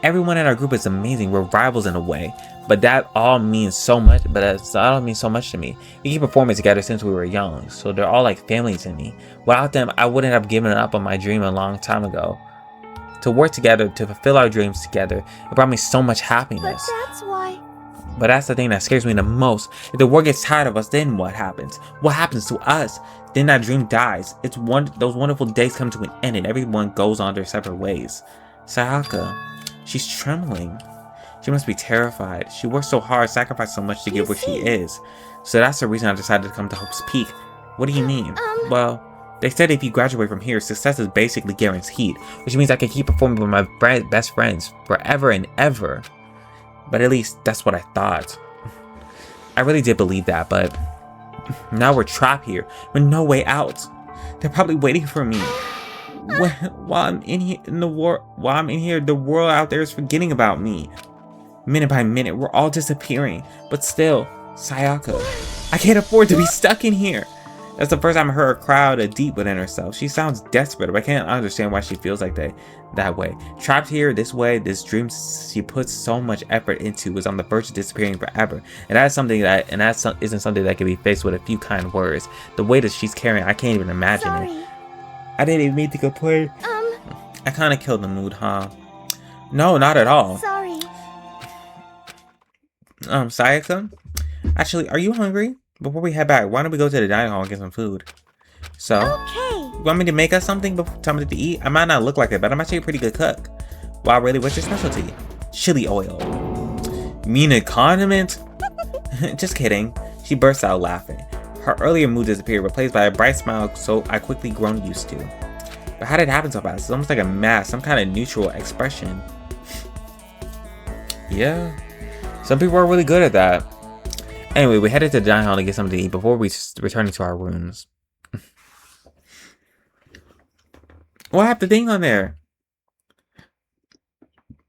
Everyone in our group is amazing. We're rivals in a way, but that all means so much. But that all means so much to me. We keep performing together since we were young, so they're all like family to me. Without them, I wouldn't have given up on my dream a long time ago. To work together, to fulfill our dreams together, it brought me so much happiness. But that's why. But that's the thing that scares me the most. If the world gets tired of us, then what happens? What happens to us? Then that dream dies. Those wonderful days come to an end and everyone goes on their separate ways. Sayaka, she's trembling. She must be terrified. She worked so hard, sacrificed so much to get where she is. So that's the reason I decided to come to Hope's Peak. What do you mean? Well, they said if you graduate from here, success is basically guaranteed, which means I can keep performing with my best friends forever and ever. But at least that's what I thought. I really did believe that, but now we're trapped here with no way out. They're probably waiting for me. While I'm in here, the world out there is forgetting about me. Minute by minute, we're all disappearing. But still, Sayaka, I can't afford to be stuck in here. That's the first time I heard her cry out deep within herself. She sounds desperate, but I can't understand why she feels like that way. Trapped here this way, this dream she puts so much effort into is on the verge of disappearing forever. And that's something that, isn't something that can be faced with a few kind words. The weight that she's carrying, I can't even imagine it. I didn't even mean to complain. I kind of killed the mood, huh? No, not at all. Sorry. Sayaka? Actually, are you hungry? Before we head back, why don't we go to the dining hall and get some food? So, Okay. you want me to make us something before something to eat? I might not look like it, but I'm actually a pretty good cook. Wow, really? What's your specialty? Chili oil. Mean a condiment? Just kidding. She bursts out laughing. Her earlier mood disappeared, replaced by a bright smile so I quickly grown used to. But how did it happen so fast? It's almost like a mask, some kind of neutral expression. Yeah. Some people are really good at that. Anyway, we headed to the dining hall to get something to eat before we returning to our rooms. What happened to thing on there?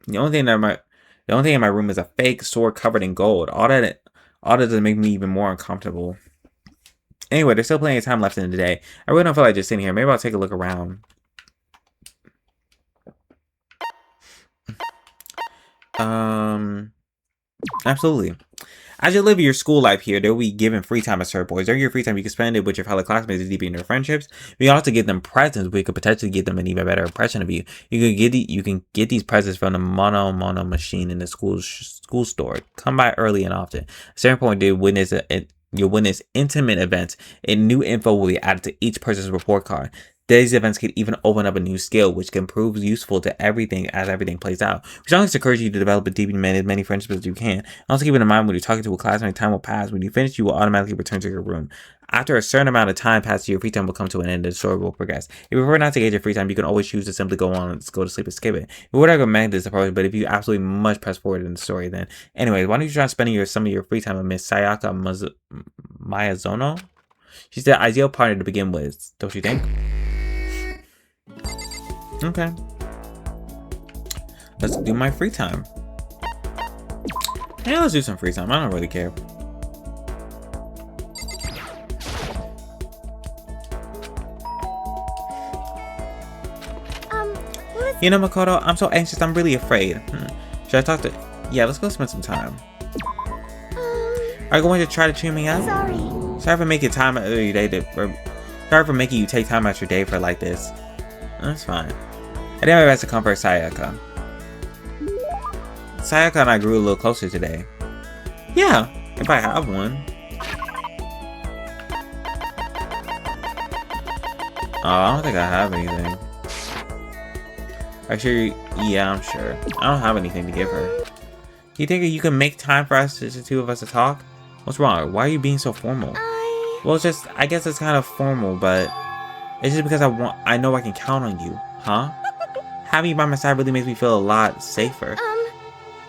The only thing in my room is a fake sword covered in gold. All that doesn't make me even more uncomfortable. Anyway, there's still plenty of time left in the day. I really don't feel like just sitting here. Maybe I'll take a look around. Absolutely. As you live your school life here, they'll be given free time at certain points. During your free time, you can spend it with your fellow classmates to deepen your friendships. We also give them presents. We could potentially give them an even better impression of you. You can get these presents from the mono machine in the school store. Come by early and often. At a certain point, you'll witness intimate events, and new info will be added to each person's report card. These events can even open up a new skill, which can prove useful to everything as everything plays out. We strongly encourage you to develop and deepen as many friendships as you can. Also keep in mind when you're talking to a classmate, time will pass. When you finish, you will automatically return to your room. After a certain amount of time passes, your free time will come to an end and the story will progress. If you prefer not to engage your free time, you can always choose to simply go on and go to sleep and skip it. We would recommend this approach, but if you absolutely must press forward in the story, then anyways, why don't you try spending some of your free time with Miss Sayaka Miyazono? She's the ideal partner to begin with, don't you think? Okay. Let's do my free time. Yeah, let's do some free time. I don't really care. You know, Makoto, I'm so anxious. I'm really afraid. Should I talk to... Yeah, let's go spend some time. Are you going to try to cheer me up? Sorry for making time out of your day sorry for making you take time out your day for like this. That's fine. I did my best to comfort Sayaka. Sayaka and I grew a little closer today. Yeah, if I have one. Oh, I don't think I have anything. Actually, yeah, I'm sure. I don't have anything to give her. You think you can make time for us, the two of us, to talk? What's wrong? Why are you being so formal? Well, it's just, I guess it's kind of formal, but it's just because I know I can count on you, huh? Having you by my side really makes me feel a lot safer.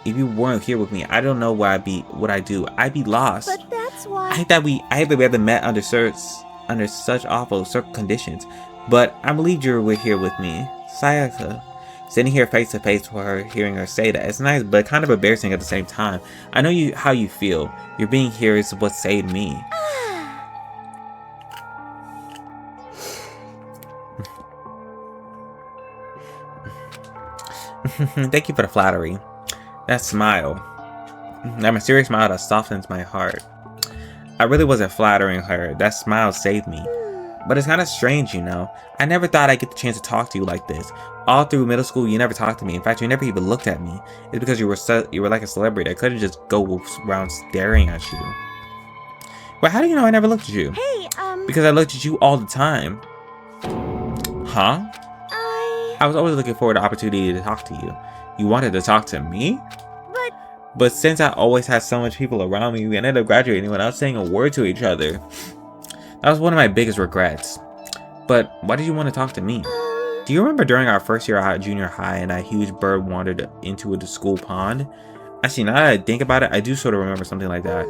If you weren't here with me, I don't know what I'd do. I'd be lost. But that's why. I hate that we haven't met under such awful conditions. But I believed you were here with me, Sayaka. Sitting here face to face with her, hearing her say that, it's nice, but kind of embarrassing at the same time. I know how you feel. Your being here is what saved me. Thank you for the flattery. That smile. That mysterious smile that softens my heart. I really wasn't flattering her. That smile saved me. But it's kind of strange, you know. I never thought I'd get the chance to talk to you like this. All through middle school, you never talked to me. In fact, you never even looked at me. It's because you were like a celebrity. I couldn't just go around staring at you. But how do you know I never looked at you? Hey, Because I looked at you all the time. Huh? I was always looking forward to the opportunity to talk to you. You wanted to talk to me? But since I always had so much people around me, we ended up graduating without saying a word to each other. That was one of my biggest regrets. But why did you want to talk to me? Do you remember during our first year at junior high and that huge bird wandered into the school pond? Actually, now that I think about it, I do sort of remember something like that.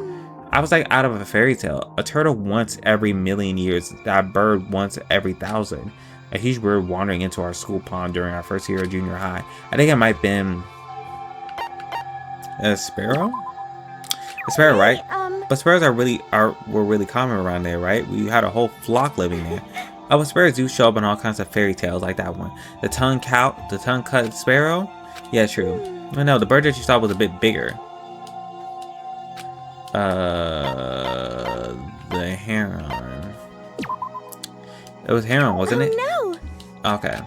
I was like out of a fairy tale. A turtle once every million years, that bird once every 1,000. A huge bird wandering into our school pond during our first year of junior high. I think it might have been a sparrow? A sparrow, right? But sparrows were really common around there, right? We had a whole flock living there. Oh, but sparrows do show up in all kinds of fairy tales like that one. The tongue-cut sparrow? Yeah, true. Oh, no, the bird that you saw was a bit bigger. The heron. It was heron, wasn't it? No. Okay.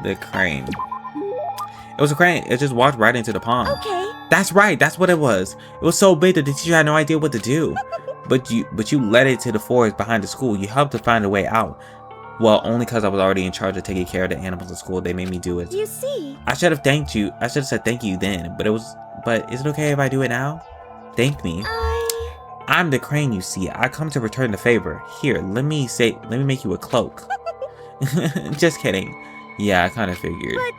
The crane. It was a crane. It just walked right into the pond. Okay. That's right. That's what it was. It was so big that the teacher had no idea what to do. But you led it to the forest behind the school. You helped to find a way out. Well, only because I was already in charge of taking care of the animals in school. They made me do it. You see. I should have thanked you. I should have said thank you then. But is it okay if I do it now? Thank me. I'm the crane, you see. I come to return the favor. Here, let me make you a cloak. Just kidding. Yeah, I kind of figured. But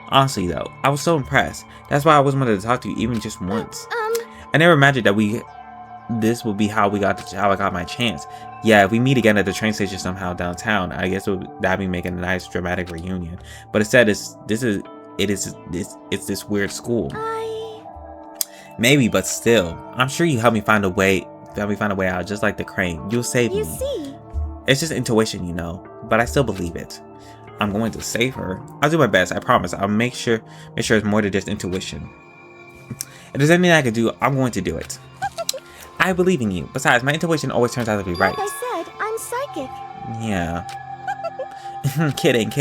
honestly, though, I was so impressed. That's why I always wanted to talk to you, even just once. I never imagined that this would be how I got my chance. Yeah, if we meet again at the train station somehow downtown, I guess that'd be making a nice dramatic reunion. But instead, it's this weird school. Maybe, but still, I'm sure you help me find a way out, just like the crane. You'll save me. You see. It's just intuition, you know, but I still believe it. I'm going to save her. I'll do my best, I promise. I'll make sure it's more than just intuition. If there's anything I can do, I'm going to do it. I believe in you. Besides, my intuition always turns out to be right. Like I said, I'm psychic. Yeah. Kidding.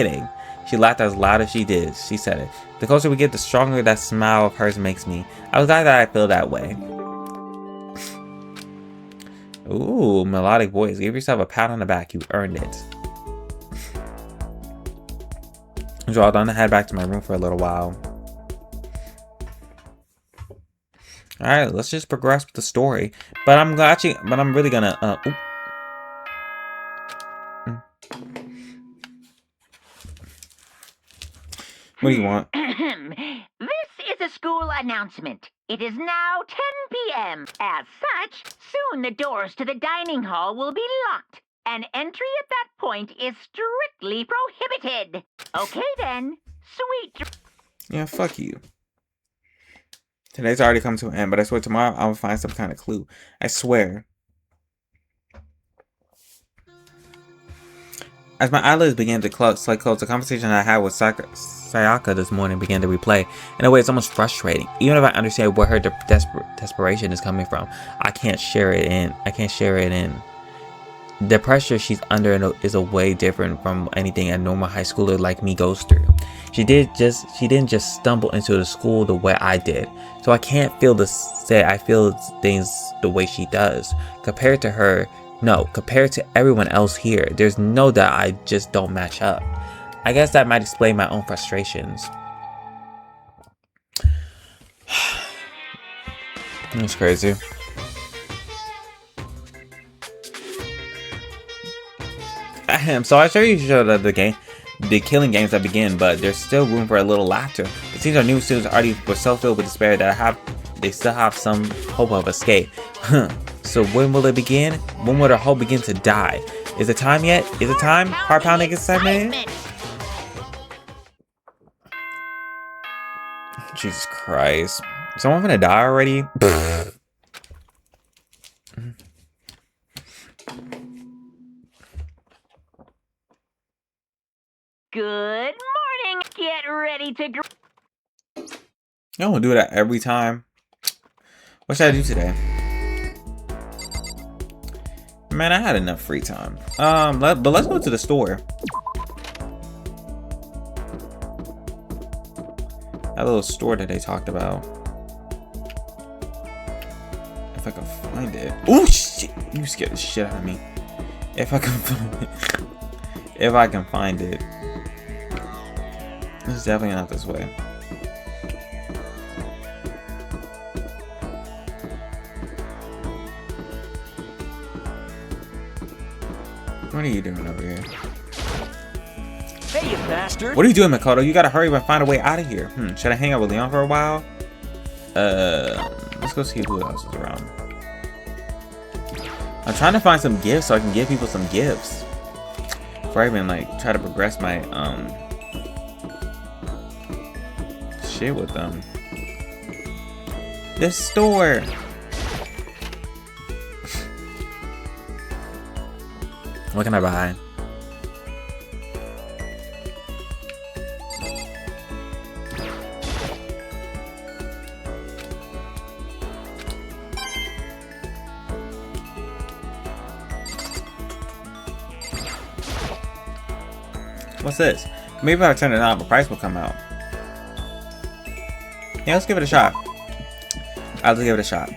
She laughed as loud as she did. She said it. The closer we get, the stronger that smile of hers makes me. I was glad that I feel that way. Ooh, melodic voice. Give yourself a pat on the back. You earned it. So I'm gonna head back to my room for a little while. Alright, let's just progress with the story. But I'm really gonna what do you want? This is a school announcement. It is now 10 p.m. As such, soon the doors to the dining hall will be locked, and entry at that point is strictly prohibited. Okay then, sweet. Yeah, fuck you. Today's already come to an end, but I swear tomorrow I'll find some kind of clue. I swear. As my eyelids began to close, the conversation I had with Sayaka this morning began to replay. In a way, it's almost frustrating. Even if I understand where her desperation is coming from, I can't share it in. The pressure she's under is a way different from anything a normal high schooler like me goes through. She didn't just stumble into the school the way I did. So I can't I feel things the way she does. Compared to everyone else here, there's no doubt I just don't match up. I guess that might explain my own frustrations. That's crazy. So I you showed the killing games that begin, but there's still room for a little laughter. It seems our new students already were so filled with despair that they still have some hope of escape. So when will it begin? When will their hope begin to die? Is it time yet? Is it time? Heart pounding excitement? Jesus Christ. Is someone gonna die already? Good Get ready to I don't do that every time. What should I do today? Man, I had enough free time. But let's go to the store. That little store that they talked about. If I can find it. Oh shit! You scared the shit out of me. If I can find it. If I can find it. It's definitely not this way. What are you doing over here? Hey, you bastard! What are you doing, Makoto? You gotta hurry up and find a way out of here. Should I hang out with Leon for a while? Let's go see who else is around. I'm trying to find some gifts so I can give people some gifts. Before I even like try to progress my shit with them. This store. What can I buy? What's this? Maybe if I turn it on, the price will come out. Yeah, let's give it a shot. I'll just give it a shot.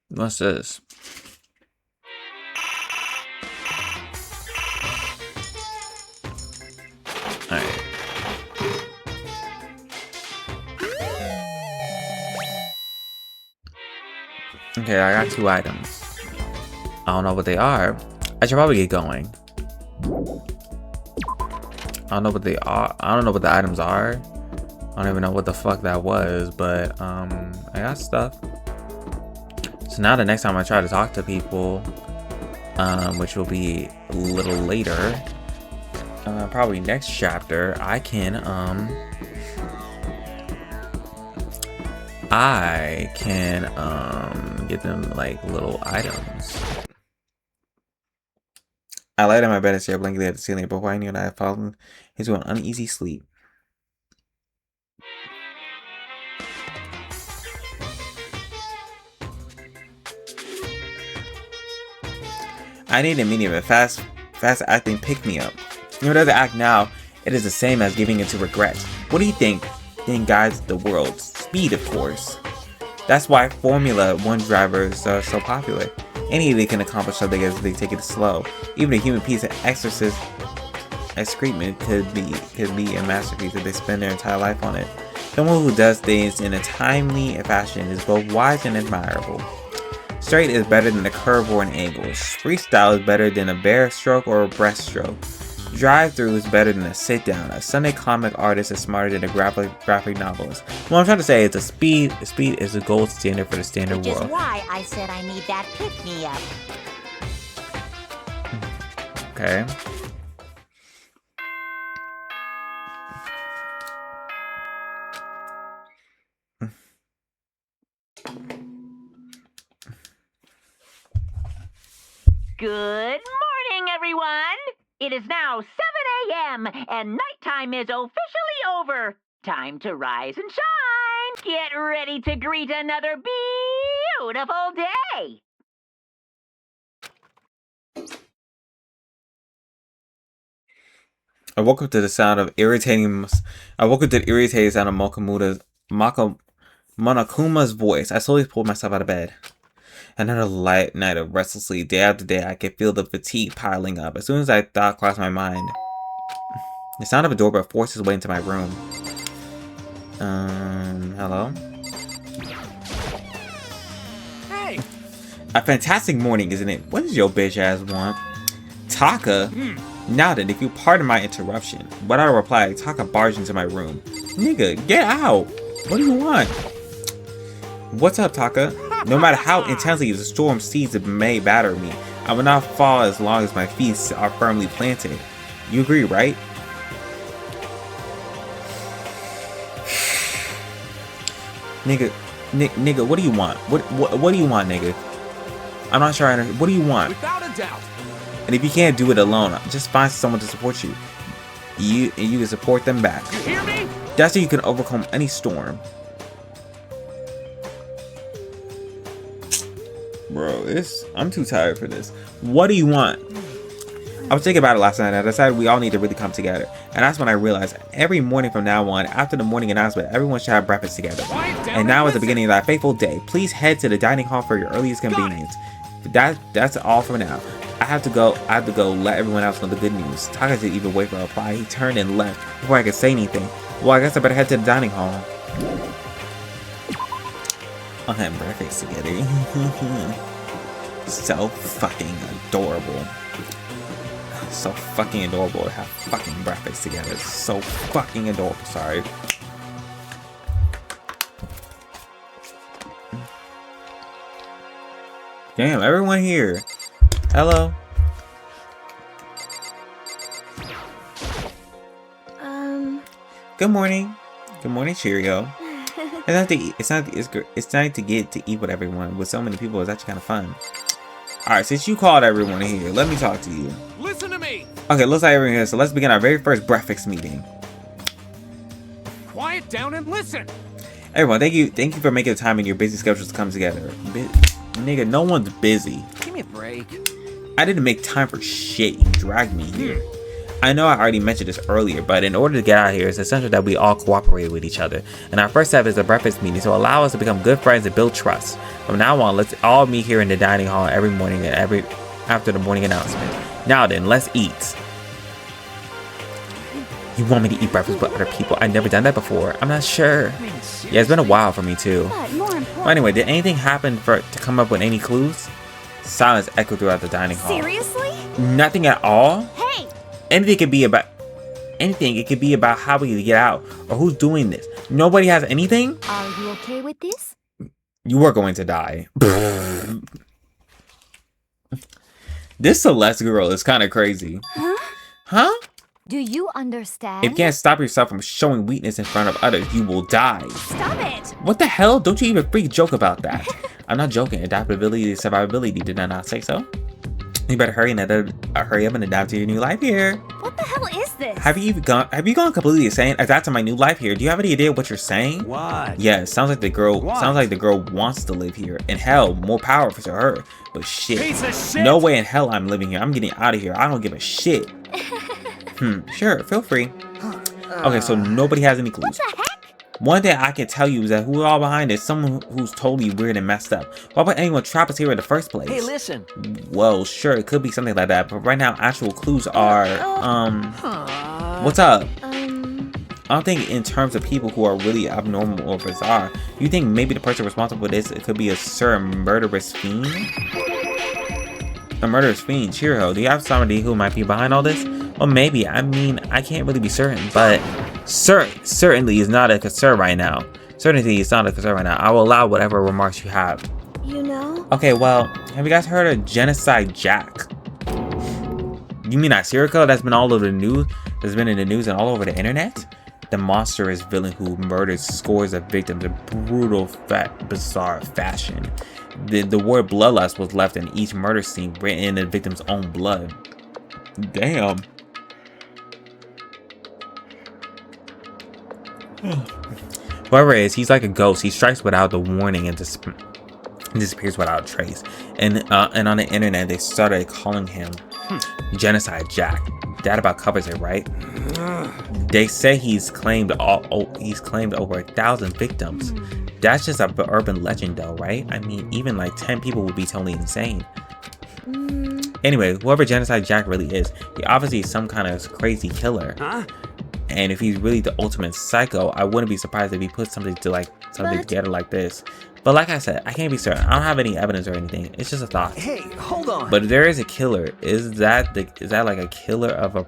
What's this? Alright. Okay, I got 2 items. I don't know what they are. I should probably get going. I don't know what they are. I don't know what the items are. I don't even know what the fuck that was, but I got stuff. So now the next time I try to talk to people, which will be a little later, probably next chapter, I can get them like little items. I laid on my bed and stared blankly at the ceiling. Before I knew it, I had fallen into an uneasy sleep. I need immediate fast acting pick-me-up. In order to act now, it is the same as giving into regret. What do you think then guides the world? Speed, of course. That's why Formula 1 drivers are so popular. Any idiot can accomplish something as they take it slow. Even a human piece of exorcist excrement could be a masterpiece if they spend their entire life on it. Someone who does things in a timely fashion is both wise and admirable. Straight is better than a curve or an angle. Freestyle is better than a bare stroke or a breaststroke. Drive-through is better than a sit-down. A Sunday comic artist is smarter than a graphic novelist. What I'm trying to say is speed is the gold standard for the standard world. Which is why I said I need that pick-me-up. Okay. Good morning, everyone! It is now 7 a.m. and nighttime is officially over. Time to rise and shine. Get ready to greet another beautiful day. I woke up to the sound of irritating sound of Monokuma's voice. I slowly pulled myself out of bed. Another light night of restless sleep. Day after day, I could feel the fatigue piling up. As soon as that thought crossed my mind, the sound of a doorbell forced its way into my room. Hello? Hey! A fantastic morning, isn't it? What does your bitch ass want? Taka? Now then, if you pardon my interruption. Without a reply, Taka barged into my room. Nigga, get out! What do you want? What's up, Taka? No matter how intensely the storm seas may batter me, I will not fall as long as my feet are firmly planted. You agree, right? Nigga, what do you want? What do you want, nigga? I'm not sure I understand. What do you want? Without a doubt. And if you can't do it alone, just find someone to support you. You can support them back. You hear me? That's how you can overcome any storm. Bro, I'm too tired for this. What do you want? I was thinking about it last night and I decided we all need to really come together. And that's when I realized every morning from now on, after the morning announcement, everyone should have breakfast together. And now is the beginning of that fateful day. Please head to the dining hall for your earliest convenience. That's all for now. I have to go let everyone else know the good news. Taka didn't even wait for a reply. He turned and left before I could say anything. Well, I guess I better head to the dining hall. I'll have breakfast together. So fucking adorable. So fucking adorable to have fucking breakfast together. So fucking adorable. Sorry. Damn, everyone here. Hello. Good morning. Good morning, Cheerio. It's nice to get to eat with everyone. With so many people, it's actually kind of fun. Alright, since you called everyone here, let me talk to you. Listen to me. Okay, looks like everyone here, so let's begin our very first breakfast meeting. Quiet down and listen. Everyone, thank you for making the time in your busy schedules to come together. Nigga, no one's busy. Give me a break. I didn't make time for shit. You dragged me here. I know I already mentioned this earlier, but in order to get out of here, it's essential that we all cooperate with each other. And our first step is a breakfast meeting to allow us to become good friends and build trust. From now on, let's all meet here in the dining hall every morning and after the morning announcement. Now then, let's eat. You want me to eat breakfast with other people? I've never done that before. I'm not sure. Yeah, it's been a while for me too. Well, anyway, did anything happen to come up with any clues? Silence echoed throughout the dining hall. Seriously? Nothing at all? Hey! Anything. It could be about how we get out or who's doing this. Nobody has anything? Are you okay with this? You are going to die. This Celeste girl is kind of crazy. Huh? Do you understand? If you can't stop yourself from showing weakness in front of others, you will die. Stop it! What the hell? Don't you even freak joke about that. I'm not joking. Adaptability is survivability. Did I not say so? You better hurry up and adapt to your new life here. What the hell is this? Have you gone completely insane? Adapt to my new life here. Do you have any idea what you're saying? What? Yeah, it sounds like the girl wants to live here. And hell, more power for her. But shit. Piece of shit. No way in hell I'm living here. I'm getting out of here. I don't give a shit. Sure, feel free. Okay, so nobody has any clues. What the heck? One thing I can tell you is that who's all behind it? Someone who's totally weird and messed up. Why would anyone trap us here in the first place? Hey, listen. Well, sure, it could be something like that, but right now actual clues are what's up? I don't think in terms of people who are really abnormal or bizarre. You think maybe the person responsible for this, it could be a murderous fiend? A murderous fiend, Chiriho. Do you have somebody who might be behind all this? Well, maybe. I mean, I can't really be certain, but certainly is not a concern right now. Certainty is not a concern right now. I will allow whatever remarks you have. You know? Okay, well, have you guys heard of Genocide Jack? You mean that serial killer that's been all over the news? That's been in the news and all over the internet? The monstrous villain who murders scores of victims in brutal, bizarre fashion. The word bloodlust was left in each murder scene, written in the victim's own blood. Damn. Whoever it is, he's like a ghost. He strikes without the warning and disappears without a trace. And on the internet, they started calling him Genocide Jack. That about covers it, right? They say he's claimed over 1,000 victims. That's just an urban legend, though, right? I mean, even like 10 people would be totally insane. Anyway, whoever Genocide Jack really is, he obviously is some kind of crazy killer. And if he's really the ultimate psycho, I wouldn't be surprised if he put something together like this. But like I said, I can't be certain. I don't have any evidence or anything. It's just a thought. Hey, hold on. But if there is a killer, is that like a killer of a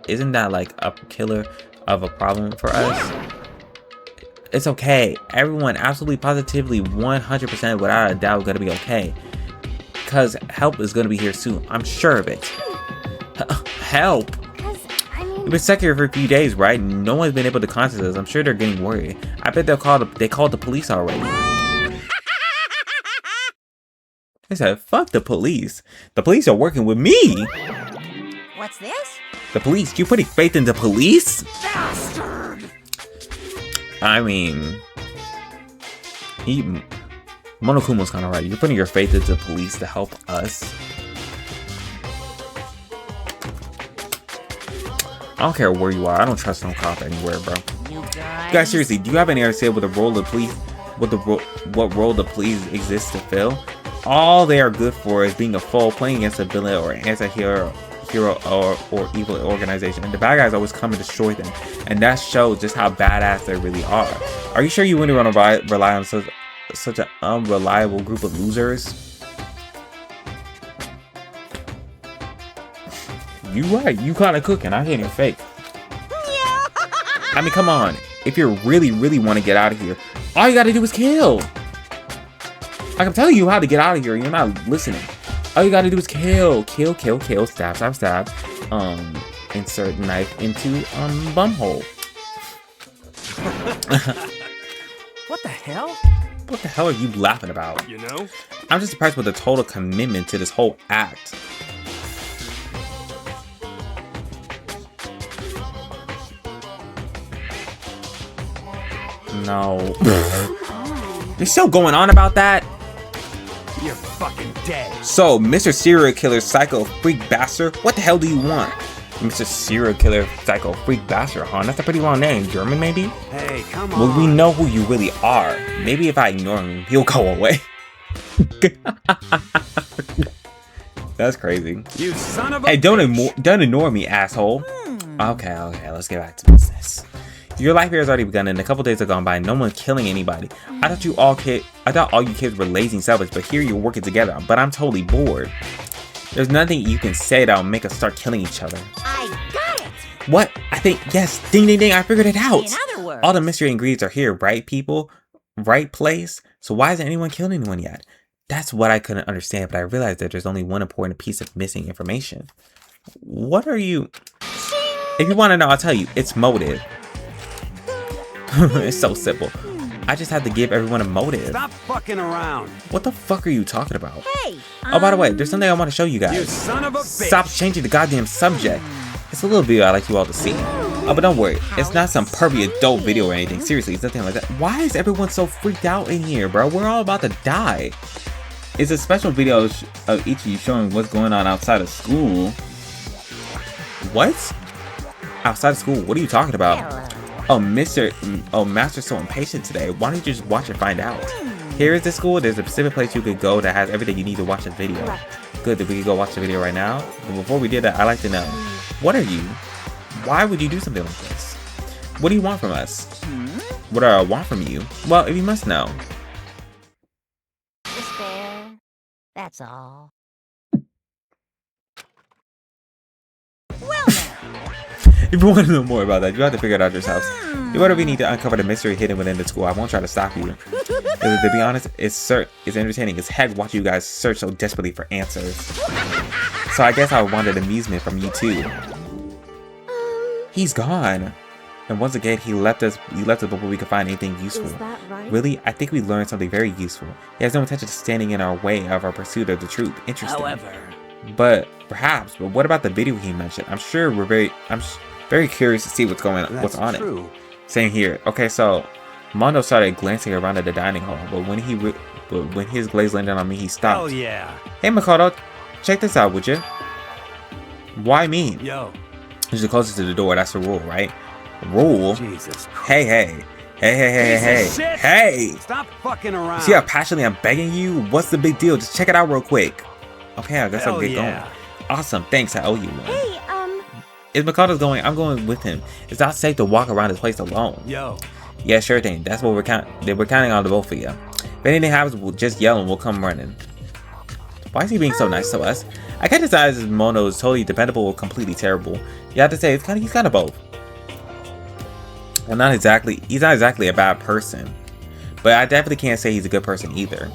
isn't that like a killer of a problem for us? It's okay. Everyone absolutely positively 100% without a doubt gonna be okay. Because help is gonna be here soon. I'm sure of it. Help. We've been stuck here for a few days, right? No one's been able to contact us. I'm sure they're getting worried. I bet they called the police already. They said, fuck the police. The police are working with me. What's this? The police? You putting faith in the police? Bastard! I mean, Monokuma's kind of right. You're putting your faith into the police to help us. I don't care where you are. I don't trust no cop anywhere, bro. You You guys, seriously, do you have any idea what the role of police, what role the police exists to fill? All they are good for is being a foe, playing against a villain or anti-hero or evil organization, and the bad guys always come and destroy them, and that shows just how badass they really are. Are you sure you wouldn't want to rely on such an unreliable group of losers? You right, you kind of cooking. I can't even fake. I mean, come on. If you really want to get out of here, all you gotta do is kill. Like, I'm telling you how to get out of here, you're not listening. All you gotta do is kill, stab. Insert knife into bumhole. What the hell? What the hell are you laughing about? You know? I'm just impressed with the total commitment to this whole act. No. You're still going on about that? You're fucking dead. So, Mr. Serial Killer Psycho Freak Bastard, what the hell do you want? Mr. Serial Killer Psycho Freak Bastard, huh? That's a pretty long name. German, maybe? Hey, come on. Well, we know who you really are. Maybe if I ignore him, he'll go away. That's crazy. You son of a Hey, don't ignore me, asshole. Okay, let's get back to business. Your life here has already begun, and a couple days have gone by, and no one's killing anybody. I thought all you kids were lazy and selfish, but here you're working together. But I'm totally bored. There's nothing you can say that'll make us start killing each other. I got it! What? I think, yes. Ding, ding, ding. I figured it out. In other words, All the mystery ingredients are here, right, people? Right place? So why isn't anyone killing anyone yet? That's what I couldn't understand, but I realized that there's only one important piece of missing information. What are you... If you want to know, I'll tell you. It's motive. It's so simple. I just have to give everyone a motive. Stop fucking around. What the fuck are you talking about? hey, Oh, by the way, there's something I want to show you guys. You son of a bitch. Stop changing the goddamn subject. It's a little video I'd like you all to see. Oh, but don't worry. It's not some pervy adult video or anything. Seriously, it's nothing like that. Why is everyone so freaked out in here, bro? We're all about to die. It's a special video of each of you showing what's going on outside of school. What? Outside of school? What are you talking about? Oh, Master's so impatient today. Why don't you just watch and find out? Here is the school. There's a specific place you could go that has everything you need to watch the video. Good that we could go watch the video right now. But before we did that, I'd like to know, what are you? Why would you do something like this? What do you want from us? What do I want from you? Well, if you must know. despair. That's all. Well now, If you want to know more about that, you have to figure it out yourselves. Do whatever you need to uncover the mystery hidden within the school. I won't try to stop you. To be honest, it's entertaining as heck watching you guys search so desperately for answers. So I guess I wanted amusement from you too. He's gone. And once again, he left us before we could find anything useful. Is that right? Really, I think we learned something very useful. He has no intention of standing in our way of our pursuit of the truth. Interesting. However, But what about the video he mentioned? I'm very curious to see what's on it. Same here. Okay, so Mondo started glancing around at the dining hall, but when his glaze landed on me, he stopped. hell yeah. Hey, Makoto, check this out, would you? Why me? Yo, You're the closest to the door. That's the rule, right? Rule? Jesus Christ. Hey. Piece of shit. Hey! Stop fucking around. See how passionately I'm begging you? What's the big deal? Just check it out real quick. Okay, I guess I'll Hell get yeah. going. Awesome, thanks. I owe you one. Hey, If Makoto's going, I'm going with him. It's not safe to walk around this place alone. Yo, Yeah, sure thing. That's what we're counting on the both of you. If anything happens, we'll just yell and we'll come running. Why is he being so nice to us? I can't decide if Mono is totally dependable or completely terrible. You have to say he's kind of both. Well, he's not exactly a bad person, but I definitely can't say he's a good person either.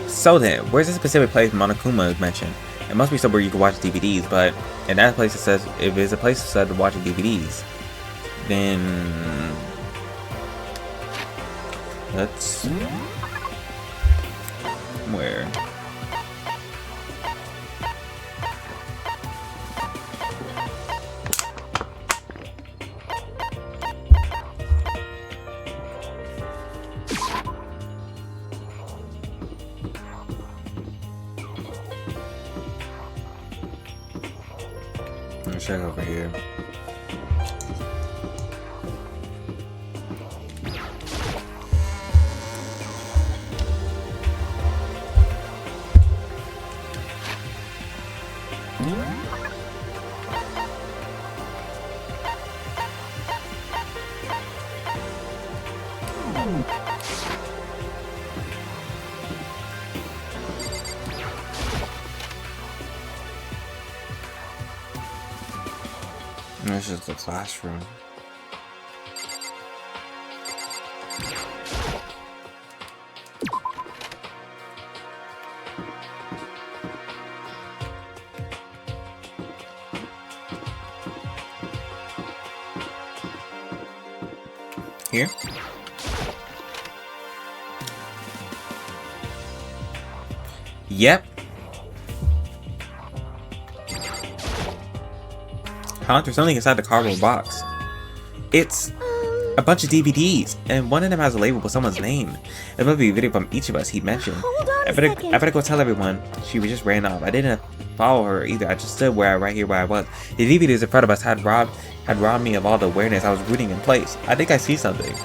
So then, where's the specific place Monokuma mentioned? It must be somewhere you can watch DVDs, but in that place it says, if there's a place that said to watch DVDs, then let's, where? Let's check over here. This is the classroom. Here? Yep. Huh? There's something inside the cardboard box. It's a bunch of DVDs, and one of them has a label with someone's name. There must be a video from each of us he mentioned. I better go tell everyone. She just ran off. I didn't follow her either. I just stood right here where I was. The DVDs in front of us had robbed me of all the awareness. I was rooting in place. I think I see something.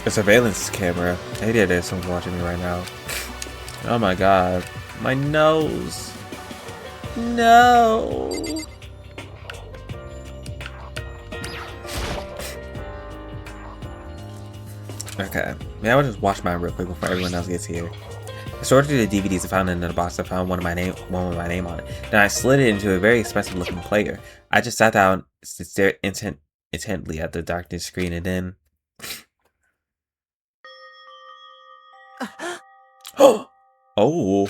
A surveillance camera. Hey there's someone watching me right now. Oh my god. My nose. No. Okay. Maybe I'll just watch mine real quick before everyone else gets here. I sorted through the DVDs I found in the box. I found one with my name on it. Then I slid it into a very expensive looking player. I just sat down to stare intently at the darkness screen, and then oh.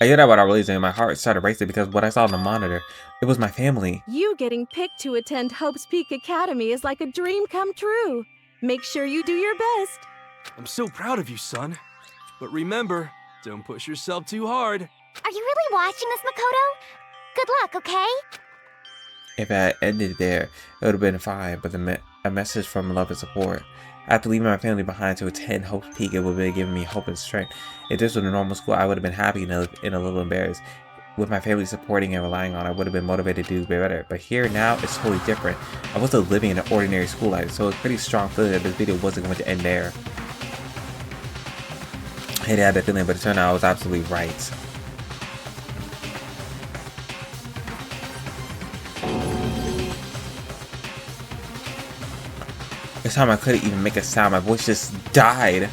I hear that what I really saying. My heart started racing because what I saw on the monitor, it was my family. You getting picked to attend Hope's Peak Academy is like a dream come true. Make sure you do your best. I'm so proud of you, son. But remember, don't push yourself too hard. Are you really watching this, Makoto? Good luck, okay? If I had ended there, it would have been fine, but a message from love and support. After leaving my family behind to attend Hope's Peak, it would have given me hope and strength. If this was a normal school, I would have been happy and a little embarrassed. With my family supporting and relying on, I would have been motivated to do better. But here now, it's totally different. I wasn't living in an ordinary school life, so it's pretty strong feeling that this video wasn't going to end there. I had that feeling, but it turned out I was absolutely right. This time I couldn't even make a sound. My voice just died.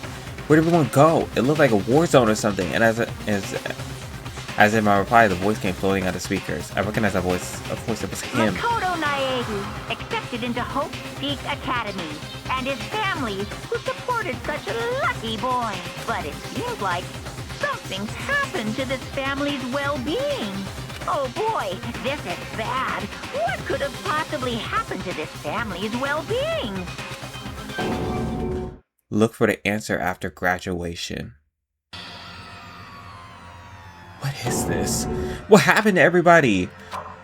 Where'd everyone go? It looked like a war zone or something. And as in my reply, the voice came floating out of the speakers. I recognized that voice. Of course, it was him. Makoto Naebu, accepted into Hope's Peak Academy, and his family, who supported such a lucky boy. But it seems like something's happened to this family's well-being. Oh boy, this is bad. What could have possibly happened to this family's well-being? Look for the answer after graduation. What is this? What happened to everybody?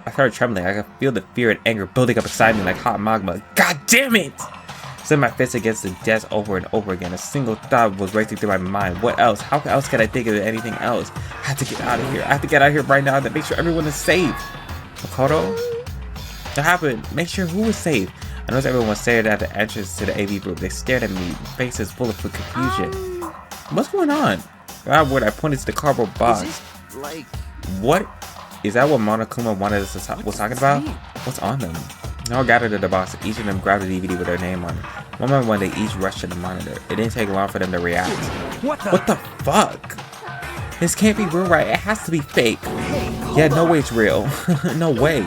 I started trembling. I could feel the fear and anger building up inside me like hot magma. God damn it! Set my fists against the desk over and over again. A single thought was racing through my mind. What else? How else could I think of anything else? I have to get out of here. I have to get out of here right now and make sure everyone is safe. Makoto? What happened? Make sure who is safe. I noticed everyone stared at the entrance to the AV room. They stared at me, faces full of confusion. What's going on? I pointed to the cardboard box. Like, what? Is that what Monokuma wanted us to was talking about? What's on them? They all gathered at the box. Each of them grabbed a DVD with their name on it. One by one, they each rushed to the monitor. It didn't take long for them to react. What the fuck? This can't be real, right? It has to be fake. Yeah, no way it's real. No way.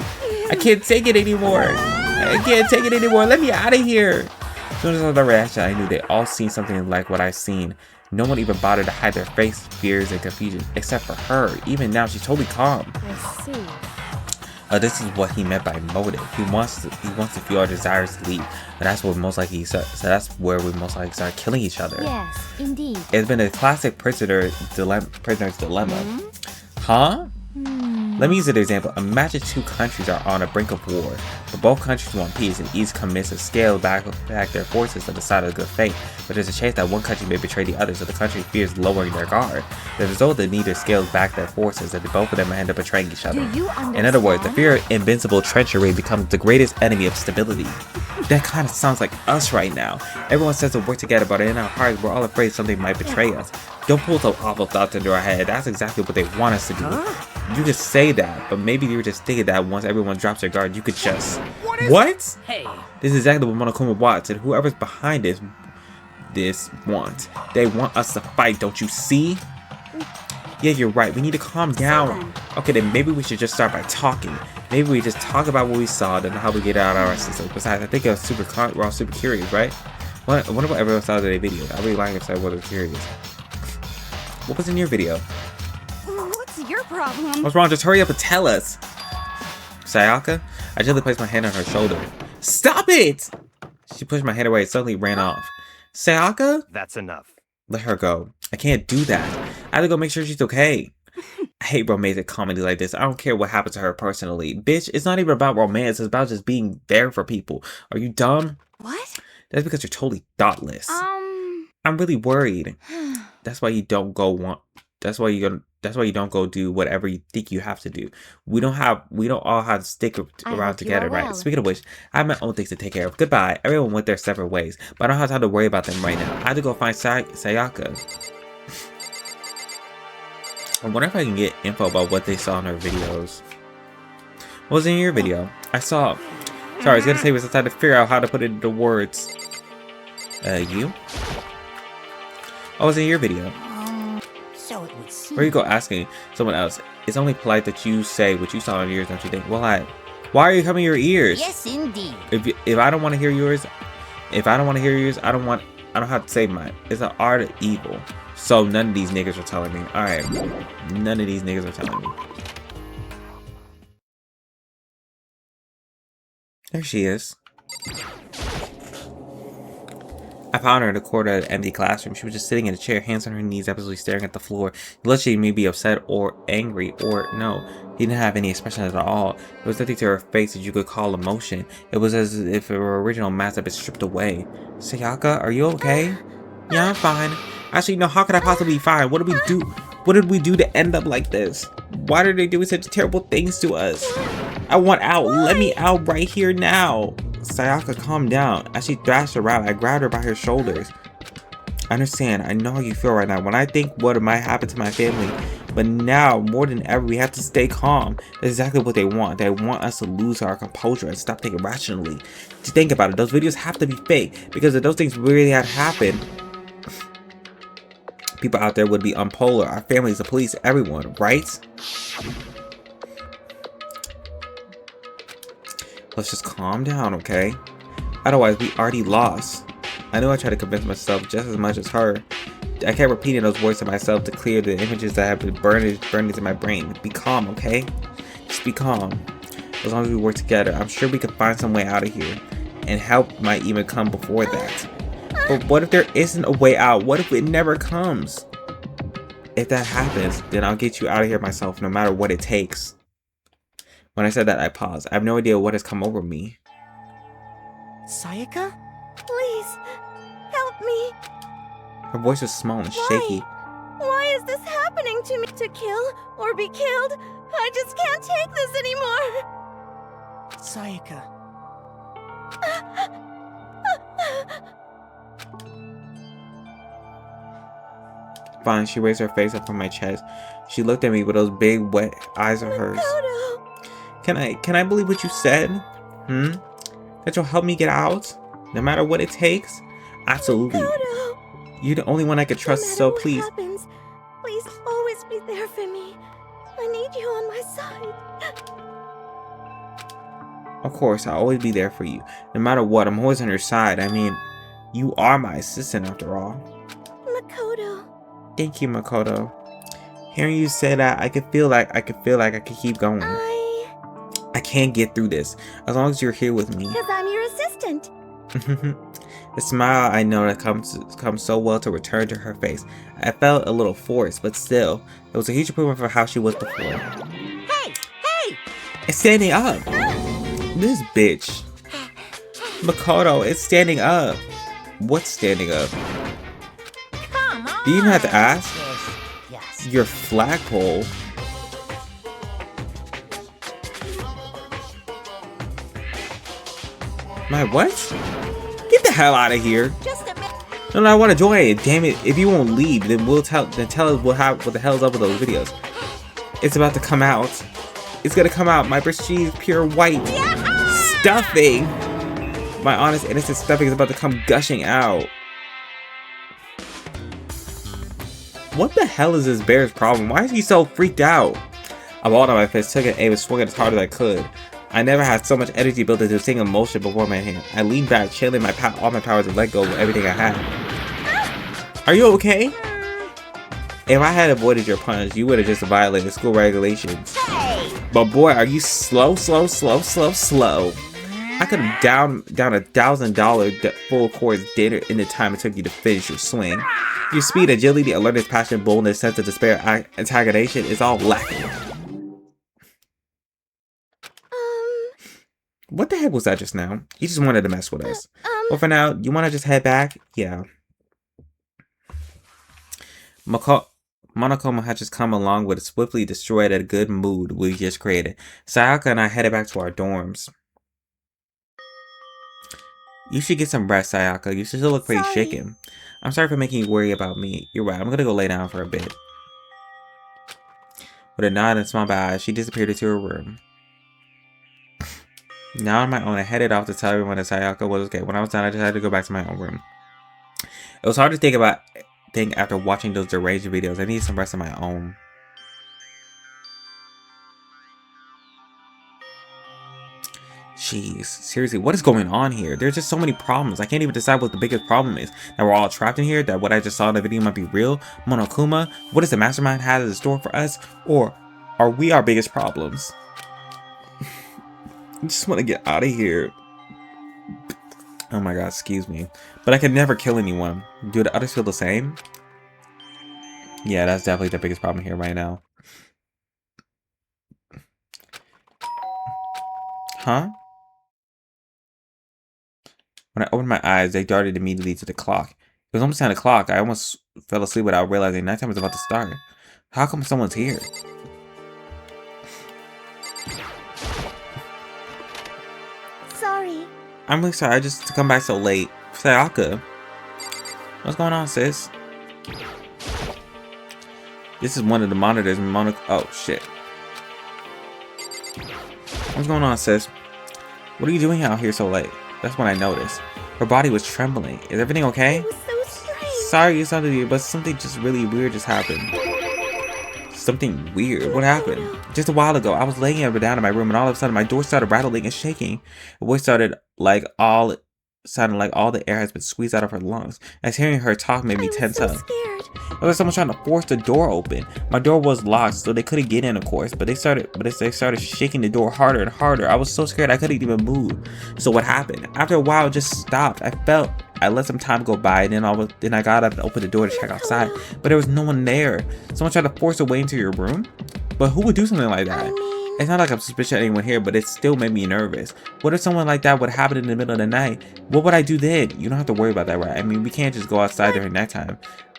I can't take it anymore. I can't take it anymore. Let me out of here. As soon as I saw the reaction, I knew they all seen something like what I've seen. No one even bothered to hide their face, fears, and confusion, except for her. Even now, she's totally calm. I see. This is what he meant by motive. He wants to feel our desires to leave, and that's what most likely. So that's where we most likely start killing each other. Yes, indeed. It's been a classic prisoner's dilemma. Huh? Let me use an example. Imagine two countries are on the brink of war, but both countries want peace, and each commits to scale back their forces to the side of good faith. But there's a chance that one country may betray the other, so the country fears lowering their guard. The result is neither scales back their forces, and both of them end up betraying each other. In other words, the fear of invincible treachery becomes the greatest enemy of stability. That kind of sounds like us right now. Everyone says to work together, but in our hearts, we're all afraid something might betray us. Don't pull some awful thoughts into our head. That's exactly what they want us to do. You could say that, but maybe you were just thinking that once everyone drops their guard, you could just... What? Hey. This is exactly what Monokuma wants, and whoever's behind this wants. They want us to fight, don't you see? Yeah, you're right. We need to calm down. Okay, then maybe we should just start by talking. Maybe we just talk about what we saw, then how we get out of our system. Besides, I think we're all super curious, right? I wonder what everyone saw in their video. I really like it, so I was curious. What was in your video? What's your problem? What's wrong? Just hurry up and tell us. Sayaka? I gently placed my hand on her shoulder. Stop it! She pushed my hand away and suddenly ran off. Sayaka? That's enough. Let her go. I can't do that. I have to go make sure she's okay. I hate romantic comedy like this. I don't care what happens to her personally. Bitch, it's not even about romance. It's about just being there for people. Are you dumb? What? That's because you're totally thoughtless. I'm really worried. That's why you don't go That's why you don't go do whatever you think you have to do. We don't all have to stick around together, right? Speaking of which, I have my own things to take care of. Goodbye. Everyone went their separate ways, but I don't have time to worry about them right now. I have to go find Sayaka. I wonder if I can get info about what they saw in her videos. What was in your video? Sorry, I was gonna say we had to figure out how to put it into words. You? What was in your video? So it would seem. Where you go asking someone else? It's only polite that you say what you saw in yours, don't you think? Well, why are you covering your ears? Yes, indeed. If I don't want to hear yours, I don't have to say mine. It's an art of evil. So none of these niggas are telling me. Alright. None of these niggas are telling me. There she is. I found her in the corner of the empty classroom. She was just sitting in a chair, hands on her knees, absolutely staring at the floor. Literally made me upset or angry, or no, he didn't have any expression at all. There was nothing to her face that you could call emotion. It was as if her original mask had been stripped away. Sayaka, are you okay? Yeah, I'm fine. Actually, no, how could I possibly be fine? What did we do? What did we do to end up like this? Why are they doing such terrible things to us? I want out. Let me out right here now. Sayaka, calm down. As she thrashed around, I grabbed her by her shoulders. I understand. I know how you feel right now. When I think what might happen to my family. But now, more than ever, we have to stay calm. That's exactly what they want. They want us to lose our composure and stop thinking rationally. To think about it, those videos have to be fake. Because if those things really had happened, people out there would be unpolar. Our families, the police, everyone, right? Let's just calm down, okay? Otherwise, we already lost. I know I tried to convince myself just as much as her. I kept repeating those words to myself to clear the images that have been burned into my brain. Be calm, okay? Just be calm. As long as we work together, I'm sure we can find some way out of here. And help might even come before that. But what if there isn't a way out? What if it never comes? If that happens, then I'll get you out of here myself, no matter what it takes. When I said that, I paused. I have no idea what has come over me. Sayaka? Please, help me. Her voice was small and shaky. Why is this happening to me? To kill or be killed? I just can't take this anymore. Sayaka. Finally, she raised her face up from my chest. She looked at me with those big, wet eyes of hers. Can I believe what you said? That you'll help me get out? No matter what it takes? Absolutely. You're the only one I could trust, so please. Happens, please always be there for me. I need you on my side. Of course, I'll always be there for you. No matter what, I'm always on your side. I mean, you are my assistant after all. Makoto. Thank you, Makoto. Hearing you say that, I could feel like I could keep going. I can't get through this as long as you're here with me. Because I'm your assistant. The smile I know that comes so well to return to her face. I felt a little forced, but still, it was a huge improvement from how she was before. Hey! Hey! It's standing up. This bitch. Makoto, it's standing up. What's standing up? Come on! Do you even have to ask? Yes. Your flagpole. My what? Get the hell out of here. Just a minute. No, I want to join it. Damn it. If you won't leave, then tell us what the hell's up with those videos. It's about to come out. It's gonna come out. My prestige pure white stuffing. My honest innocent stuffing is about to come gushing out. What the hell is this bear's problem? Why is he so freaked out? I balled on my fist, took an aim, and swung it as hard as I could. I never had so much energy built into a single motion before my hand. I leaned back, channeling all my powers, and let go of everything I had. Are you okay? If I had avoided your punch, you would have just violated school regulations. Hey! But boy, are you slow. I could have down $1,000 full course dinner in the time it took you to finish your swing. Your speed, agility, alertness, passion, boldness, sense of despair, antagonization is all lacking. What the heck was that just now? You just wanted to mess with us. Well, for now, you want to just head back? Yeah. Monokuma had just come along with a swiftly destroyed a good mood we just created. Sayaka and I headed back to our dorms. You should get some rest, Sayaka. You still look pretty shaken. I'm sorry for making you worry about me. You're right. I'm gonna go lay down for a bit. With a nod and smile by eyes, she disappeared into her room. Now on my own, I headed off to tell everyone that Sayaka was okay. When I was done, I just had to go back to my own room. It was hard to think after watching those deranged videos. I needed some rest of my own. Jeez, seriously, what is going on here? There's just so many problems. I can't even decide what the biggest problem is. That we're all trapped in here? That what I just saw in the video might be real? Monokuma? What does the mastermind have in store for us? Or are we our biggest problems? I just want to get out of here. Oh my god, excuse me. But I could never kill anyone. Do the others feel the same? Yeah, that's definitely the biggest problem here right now. Huh? When I opened my eyes, they darted immediately to the clock. It was almost 10 o'clock. I almost fell asleep without realizing nighttime was about to start. How come someone's here? Sorry. I'm really sorry just to come back so late. Sayaka. What's going on, sis? This is one of the monitors. Oh, shit. What's going on, sis? What are you doing out here so late? That's when I noticed. Her body was trembling. Is everything okay? It was so strange. Sorry it sounded weird, but something just really weird just happened. Something weird? What happened? Just a while ago, I was laying down in my room and all of a sudden my door started rattling and shaking. The voice sounded like all the air has been squeezed out of her lungs. As hearing her talk made me tense up. Scared. It was like someone trying to force the door open. My door was locked, so they couldn't get in, of course. But they started shaking the door harder and harder. I was so scared I couldn't even move. So what happened? After a while, it just stopped. I let some time go by, and then I got up and opened the door to check outside. But there was no one there. Someone tried to force a way into your room? But who would do something like that? It's not like I'm suspicious of anyone here, but it still made me nervous. What if someone like that would happen in the middle of the night? What would I do then? You don't have to worry about that, right? I mean, we can't just go outside during nighttime.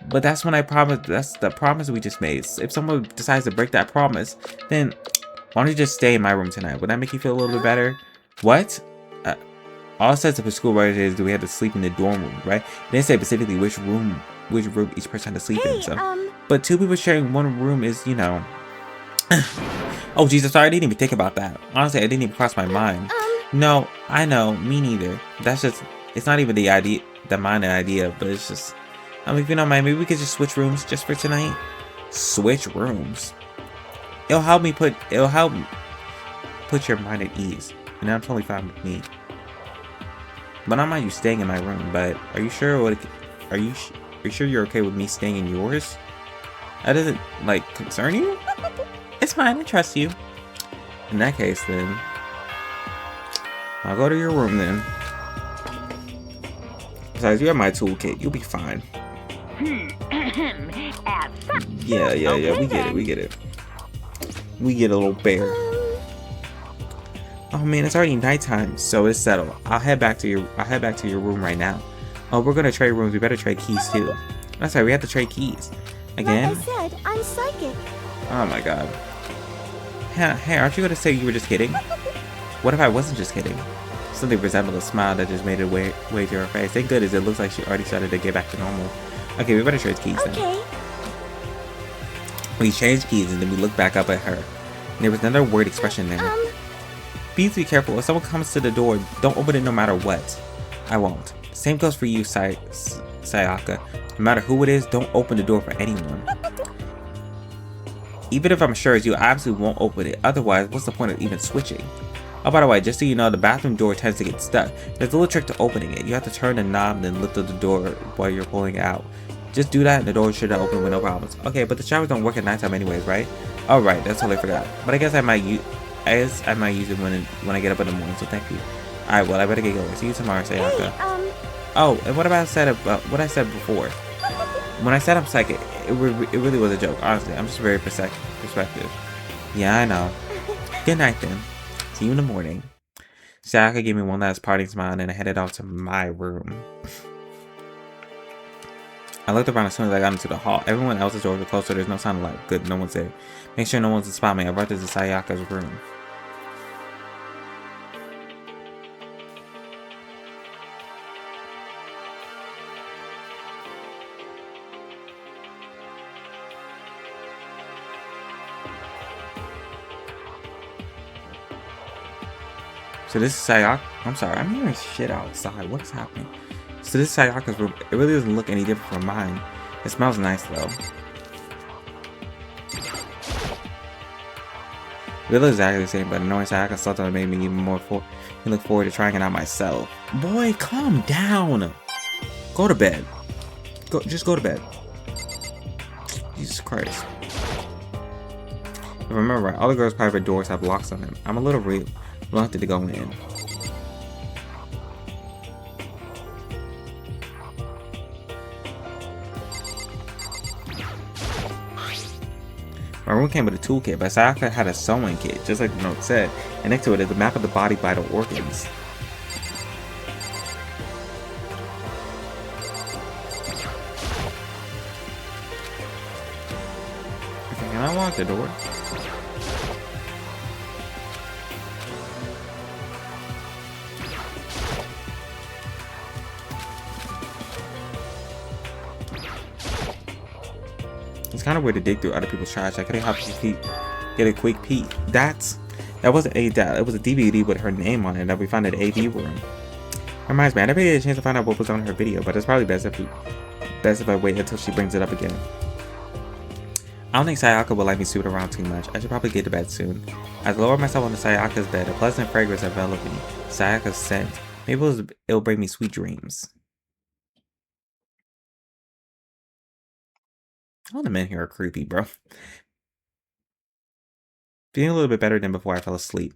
But that's when I promised. That's the promise we just made. If someone decides to break that promise, then why don't you just stay in my room tonight? Would that make you feel a little bit better? What? All it says for school right is that we had to sleep in the dorm room, right? They didn't say specifically which room each person had to sleep in. So, but two people sharing one room is, you know. Oh Jesus, sorry, I didn't even think about that. Honestly, I didn't even cross my mind. No, I know, me neither. That's just, it's not even the idea, the mind and idea, but it's just, I mean, if you don't mind, maybe we could just switch rooms just for tonight. Switch rooms. It'll help put your mind at ease. and I'm totally fine with me. But I don't mind you staying in my room, but are you sure are you sure you're okay with me staying in yours? That doesn't, like, concern you? It's fine, I trust you. In that case, then, I'll go to your room then. Besides, you have my toolkit, you'll be fine. Yeah, we get it. We get a little bear. Oh man, it's already nighttime, so it's settled. I'll head back to your room right now. Oh, we're gonna trade rooms. We better trade keys too. That's right, we have to trade keys. Again? Like I said, I'm psychic. Oh my god. Hey, aren't you gonna say you were just kidding? What if I wasn't just kidding? Something resembled a smile that just made it way to her face. Thank goodness it looks like she already started to get back to normal. Okay, we better trade keys then. Okay. We changed keys and then we looked back up at her. And there was another worried expression there. Please be careful. If someone comes to the door, don't open it no matter what. I won't. Same goes for you, Sayaka. No matter who it is, don't open the door for anyone. Even if I'm sure it's you, I absolutely won't open it. Otherwise, what's the point of even switching? Oh, by the way, just so you know, the bathroom door tends to get stuck. There's a little trick to opening it. You have to turn the knob and then lift up the door while you're pulling it out. Just do that and the door should open with no problems. Okay, but the showers don't work at nighttime anyways, right? Oh, right, that's totally forgot. But I guess I might use it when I get up in the morning, so thank you. Alright, well, I better get going. See you tomorrow, Sayaka. Hey, Oh, and what I said before? When I said I'm psychic, it really was a joke, honestly. I'm just very perspective. Yeah, I know. Good night, then. See you in the morning. Sayaka gave me one last parting smile, and then I headed off to my room. I looked around as soon as I got into the hall. Everyone else's doors were closed, so there's no sign of light. Good, no one's there. Make sure no one's to spot me. I brought this to Sayaka's room. So this is Sayaka. I'm sorry, I'm hearing shit outside. What's happening? So this is Sayaka's room. It really doesn't look any different from mine. It smells nice though. It looks exactly the same, but knowing Sayaka stuff that made me even more look forward to trying it out myself. Boy, calm down. Go to bed. Just go to bed. Jesus Christ. If I remember right, all the girls' private doors have locks on them. I'm a little reluctant to go in. My room came with a toolkit, but Sayaka had a sewing kit, just like the note said, and next to it is a map of the body vital organs. Okay, can I unlock the door? It's kind of weird to dig through other people's trash. I couldn't help but get a quick peek. That wasn't it was a DVD with her name on it that we found at the AV room. Reminds me, I never had a chance to find out what was on her video, but it's probably best if I wait until she brings it up again. I don't think Sayaka will let me suit around too much. I should probably get to bed soon. As I lower myself onto Sayaka's bed, a pleasant fragrance enveloped me. Sayaka's scent. Maybe it'll bring me sweet dreams. All the men here are creepy, bro. Feeling a little bit better than before I fell asleep.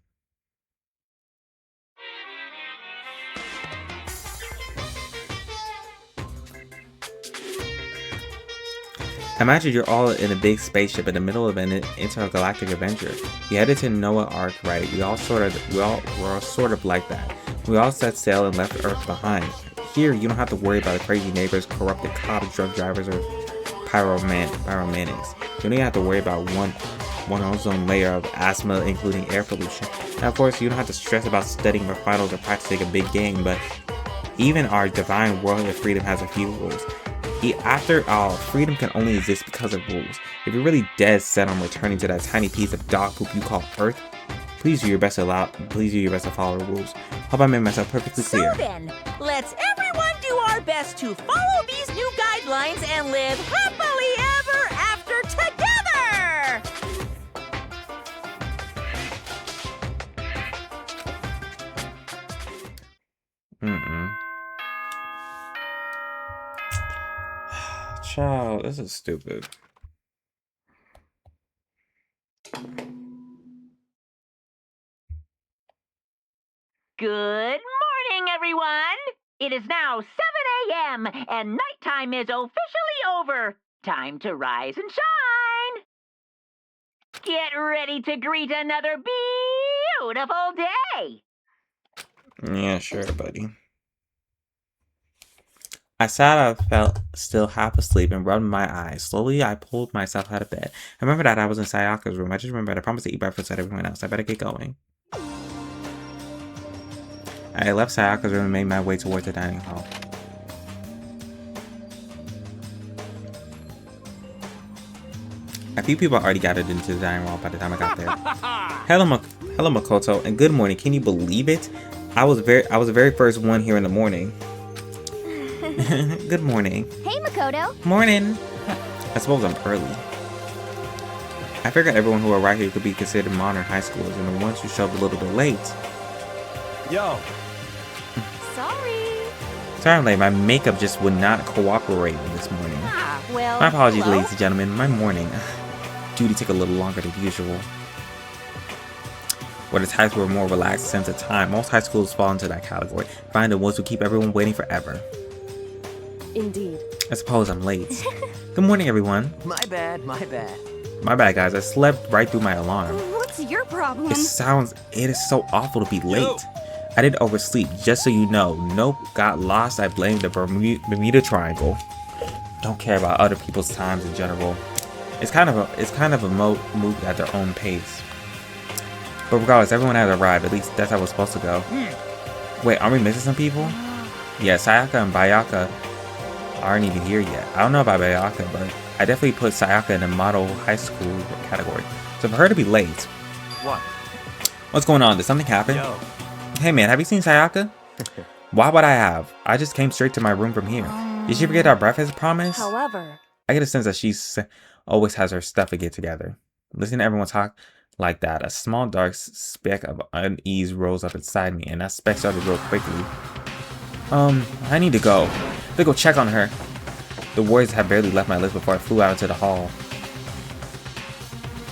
Imagine you're all in a big spaceship in the middle of an intergalactic adventure. You headed to Noah Ark, right? We're all sort of like that. We all set sail and left Earth behind. Here, you don't have to worry about the crazy neighbors, corrupted cops, drug drivers, or pyromanics. You don't even have to worry about one ozone layer of asthma, including air pollution. And of course, you don't have to stress about studying for finals or practicing a big game, but even our divine world of freedom has a few rules. After all, freedom can only exist because of rules. If you're really dead set on returning to that tiny piece of dog poop you call Earth, please do your best to follow the rules. Hope I made myself perfectly clear. So then, let's everyone do our best to follow these new guidelines and live happily ever after together! Child, this is stupid. Good morning, everyone! It is now 7 a.m. and nighttime is officially over. Time to rise and shine! Get ready to greet another beautiful day! Yeah, sure, buddy. I sat up, felt still half asleep, and rubbed my eyes. Slowly, I pulled myself out of bed. I remember that I was in Sayaka's room. I just remembered I promised to eat breakfast at everyone else. I better get going. I left Sayaka's room and made my way towards the dining hall. A few people already gathered into the dining hall by the time I got there. Hello, Makoto, and good morning. Can you believe it? I was the very first one here in the morning. Good morning. Hey, Makoto. Morning. I suppose I'm early. I figured everyone who arrived here could be considered modern high schoolers, and the ones who showed up a little bit late. Yo. Sorry. Sorry I'm late. My makeup just would not cooperate this morning. Ah, well, My apologies, hello. ladies and gentlemen. My morning duty took a little longer than usual. Where the types were more relaxed sense of time, most high schools fall into that category. Find the ones who keep everyone waiting forever. Indeed. I suppose I'm late. Good morning, everyone. My bad, my bad. My bad, guys. I slept right through my alarm. What's your problem? It is so awful to be late. I didn't oversleep, just so you know. Nope, got lost. I blame the Bermuda Triangle. Don't care about other people's times in general. It's kind of a move at their own pace. But regardless, everyone has arrived. At least that's how it's supposed to go. Wait, aren't we missing some people? Yeah, Sayaka and Bayaka aren't even here yet. I don't know about Bayaka, but I definitely put Sayaka in the model high school category. So for her to be late, What? what's going on? Did something happen? Yo. Hey man, have you seen Sayaka? Why would I have? I just came straight to my room from here. Did she forget our breakfast promise? However, I get a sense that she's always has her stuff to get together. Listening to everyone talk like that, a small dark speck of unease rose up inside me, and that speck started to grow quickly. I need to go. Let's go check on her. The words had barely left my lips before I flew out into the hall.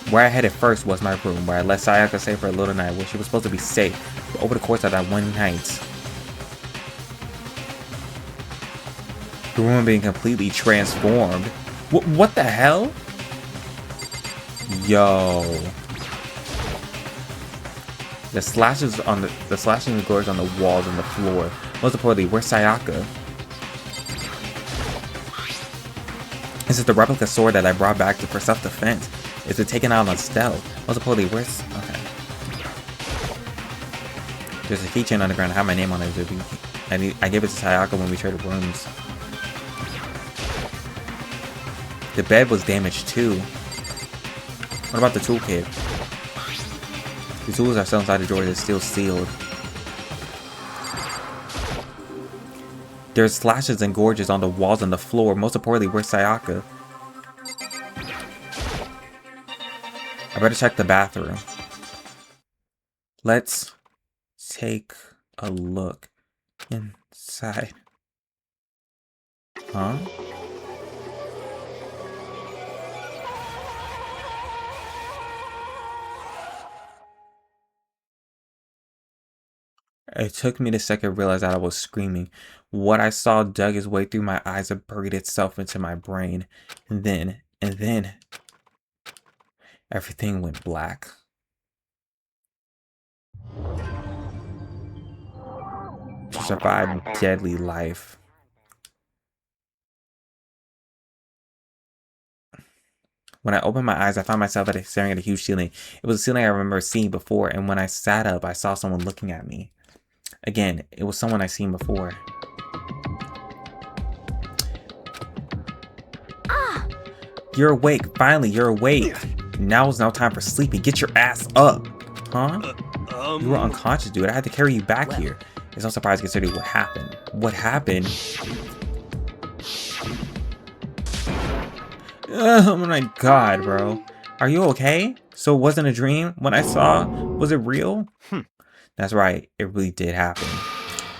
Where I headed first was my room, where I let Sayaka stay for a little night, where she was supposed to be safe. But over the course of that one night, the room being completely transformed. What the hell? Yo. The slashes and gores on the walls and the floor. Most importantly, where's Sayaka? This is the replica sword that I brought back for self-defense. Is it taken out on stealth? Most importantly, where's... Okay. There's a keychain on the ground. I have my name on it. I gave it to Sayaka when we traded rooms. The bed was damaged too. What about the toolkit? The tools are still inside the drawer. They're still sealed. There's slashes and gorges on the walls and the floor. Most importantly, where's Sayaka? I better check the bathroom. Let's take a look inside. Huh? It took me a second to realize that I was screaming. What I saw dug its way through my eyes and buried itself into my brain. And then, everything went black. To survive deadly life. When I opened my eyes, I found myself staring at a huge ceiling. It was a ceiling I remember seeing before, and when I sat up, I saw someone looking at me. Again, it was someone I've seen before. You're awake. Finally, you're awake. Now is no time for sleeping. Get your ass up. Huh? You were unconscious, dude. I had to carry you back here. It's no surprise considering what happened. What happened? Oh my god, bro. Are you okay? So it wasn't a dream? What I saw, was it real? That's right, it really did happen.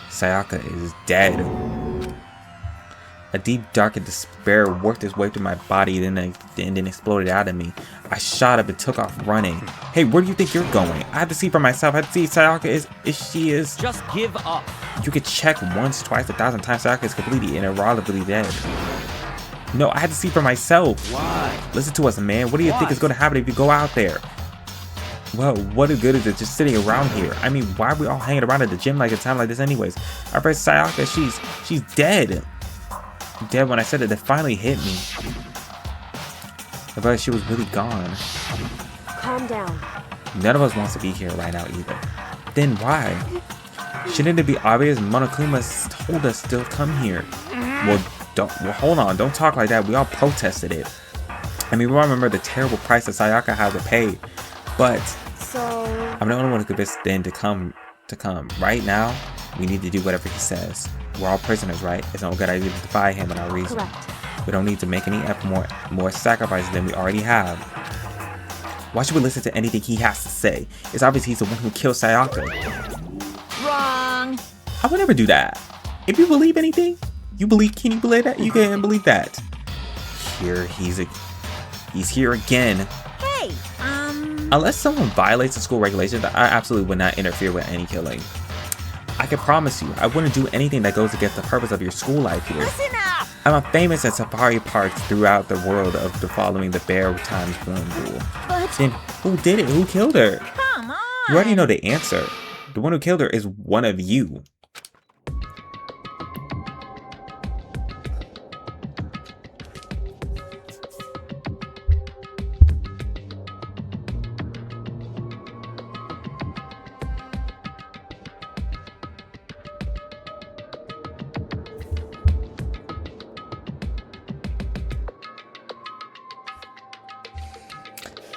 Sayaka is dead. A deep, dark despair worked its way through my body and then exploded out of me. I shot up and took off running. Hey, where do you think you're going? I had to see for myself. I had to see if Sayaka is... Just give up. You could check once, twice, 1,000 times. Sayaka is completely and irrevocably dead. No, I had to see for myself. Why? Listen to us, man. What do you think is going to happen if you go out there? Well, what good is it just sitting around here? I mean, why are we all hanging around at the gym like a time like this anyways? Our friend Sayaka, she's dead. Dead when I said it finally hit me. I thought she was really gone. Calm down. None of us wants to be here right now either. Then why? Shouldn't it be obvious Monokuma told us to come here? Well, hold on. Don't talk like that. We all protested it. I mean, we all remember the terrible price that Sayaka had to pay. But So I'm the only one who convinced Dan to come. Right now, we need to do whatever he says. We're all prisoners, right? It's no good idea to defy him and our reason. correct. We don't need to make any more sacrifices than we already have. Why should we listen to anything he has to say? It's obvious he's the one who killed Sayaka. Wrong. I would never do that. If you believe anything, can you believe that? You can believe that. Here he's here again. Hey, Unless someone violates the school regulations, I absolutely would not interfere with any killing. I can promise you, I wouldn't do anything that goes against the purpose of your school life here. listen up. I'm famous at safari parks throughout the world of the following the bear times one rule. But Then who did it? Who killed her? Come on. You already know the answer. The one who killed her is one of you.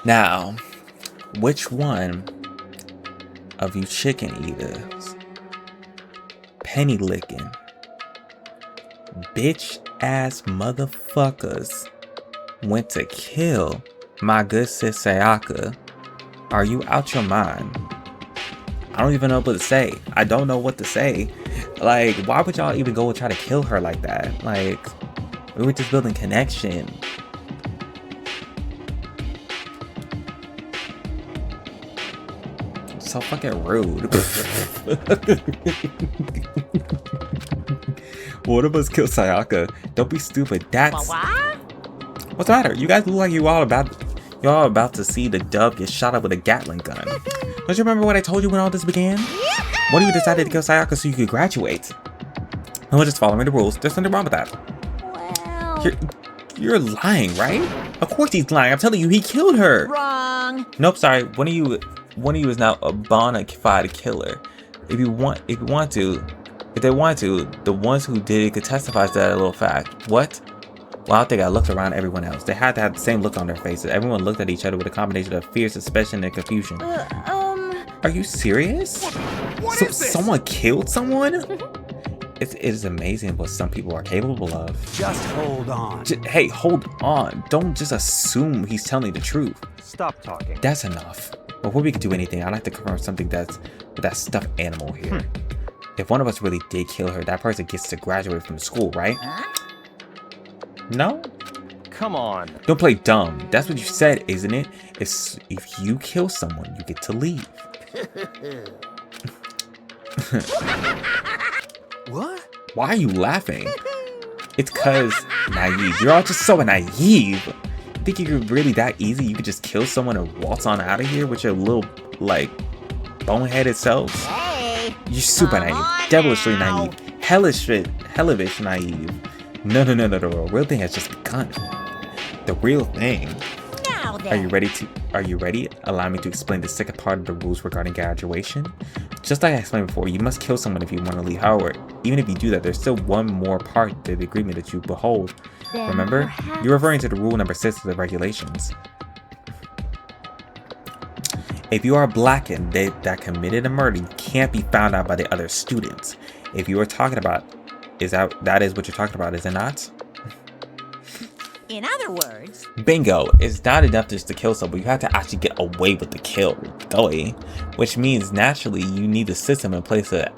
Now, which one of you chicken eaters, penny licking, bitch ass motherfuckers went to kill my good sis Sayaka? Are you out your mind? I don't even know what to say. I don't know what to say. Like, why would y'all even go and try to kill her like that? Like, we were just building connection. So fucking rude. One of us killed Sayaka. Don't be stupid. That's What? what's the matter. You guys look like you all about to see the dub get shot up with a Gatling gun. Don't you remember what I told you when all this began? What if you decided to kill Sayaka so you could graduate? No, we're just following the rules. There's nothing wrong with that. well, You're lying, right? Of course he's lying. I'm telling you, he killed her. Wrong. Nope, sorry. One of you is now a bona fide killer. If they want to, the ones who did it could testify to that little fact. What? Well, I think I looked around everyone else. They had to have the same look on their faces. Everyone looked at each other with a combination of fear, suspicion, and confusion. Are you serious? What is this? Someone killed someone? It is amazing what some people are capable of. Just hold on. Hey, hold on. Don't just assume he's telling the truth. Stop talking. That's enough. Before we can do anything, I'd like to confirm something with that stuffed animal here. If one of us really did kill her, that person gets to graduate from school, right? No? Come on. Don't play dumb. That's what you said, isn't it? If you kill someone, you get to leave. What? Why are you laughing? It's cause naive. You're all just so naive. Think you're really that easy? You could just kill someone and waltz on out of here with your little, like, boneheaded selves? Hey. You're super Come naive. on Devilishly now. naive. Hellish naive. No. The real thing has just begun. The real thing. Now then. Are you ready? Allow me to explain the second part of the rules regarding graduation. Just like I explained before, you must kill someone if you want to leave. However, even if you do that, there's still one more part to the agreement that you behold. then Remember? perhaps- You're referring to the rule number 6 of the regulations. If you are black and that committed a murder, you can't be found out by the other students. If you are talking about, that is what you're talking about, is it not? In other words, Bingo. It's not enough just to kill someone. You have to actually get away with the kill. Which means naturally you need a system in place to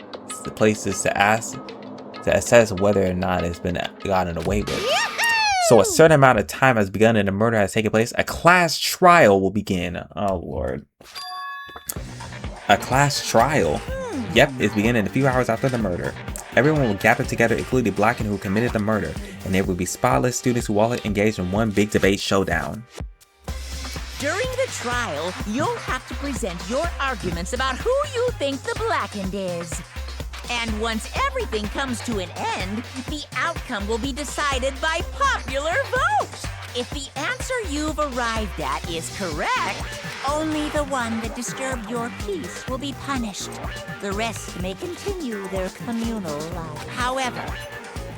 to assess whether or not it's been gotten away with. So a certain amount of time has begun and the murder has taken place. A class trial will begin. Oh, Lord. A class trial? Yep, it's beginning a few hours after the murder. Everyone will gather together, including the Blacken who committed the murder, and there will be spotless students who all engaged in one big debate showdown. During the trial, you'll have to present your arguments about who you think the Blackened is. And once everything comes to an end, the outcome will be decided by popular vote. If the answer you've arrived at is correct, only the one that disturbed your peace will be punished. The rest may continue their communal life. However,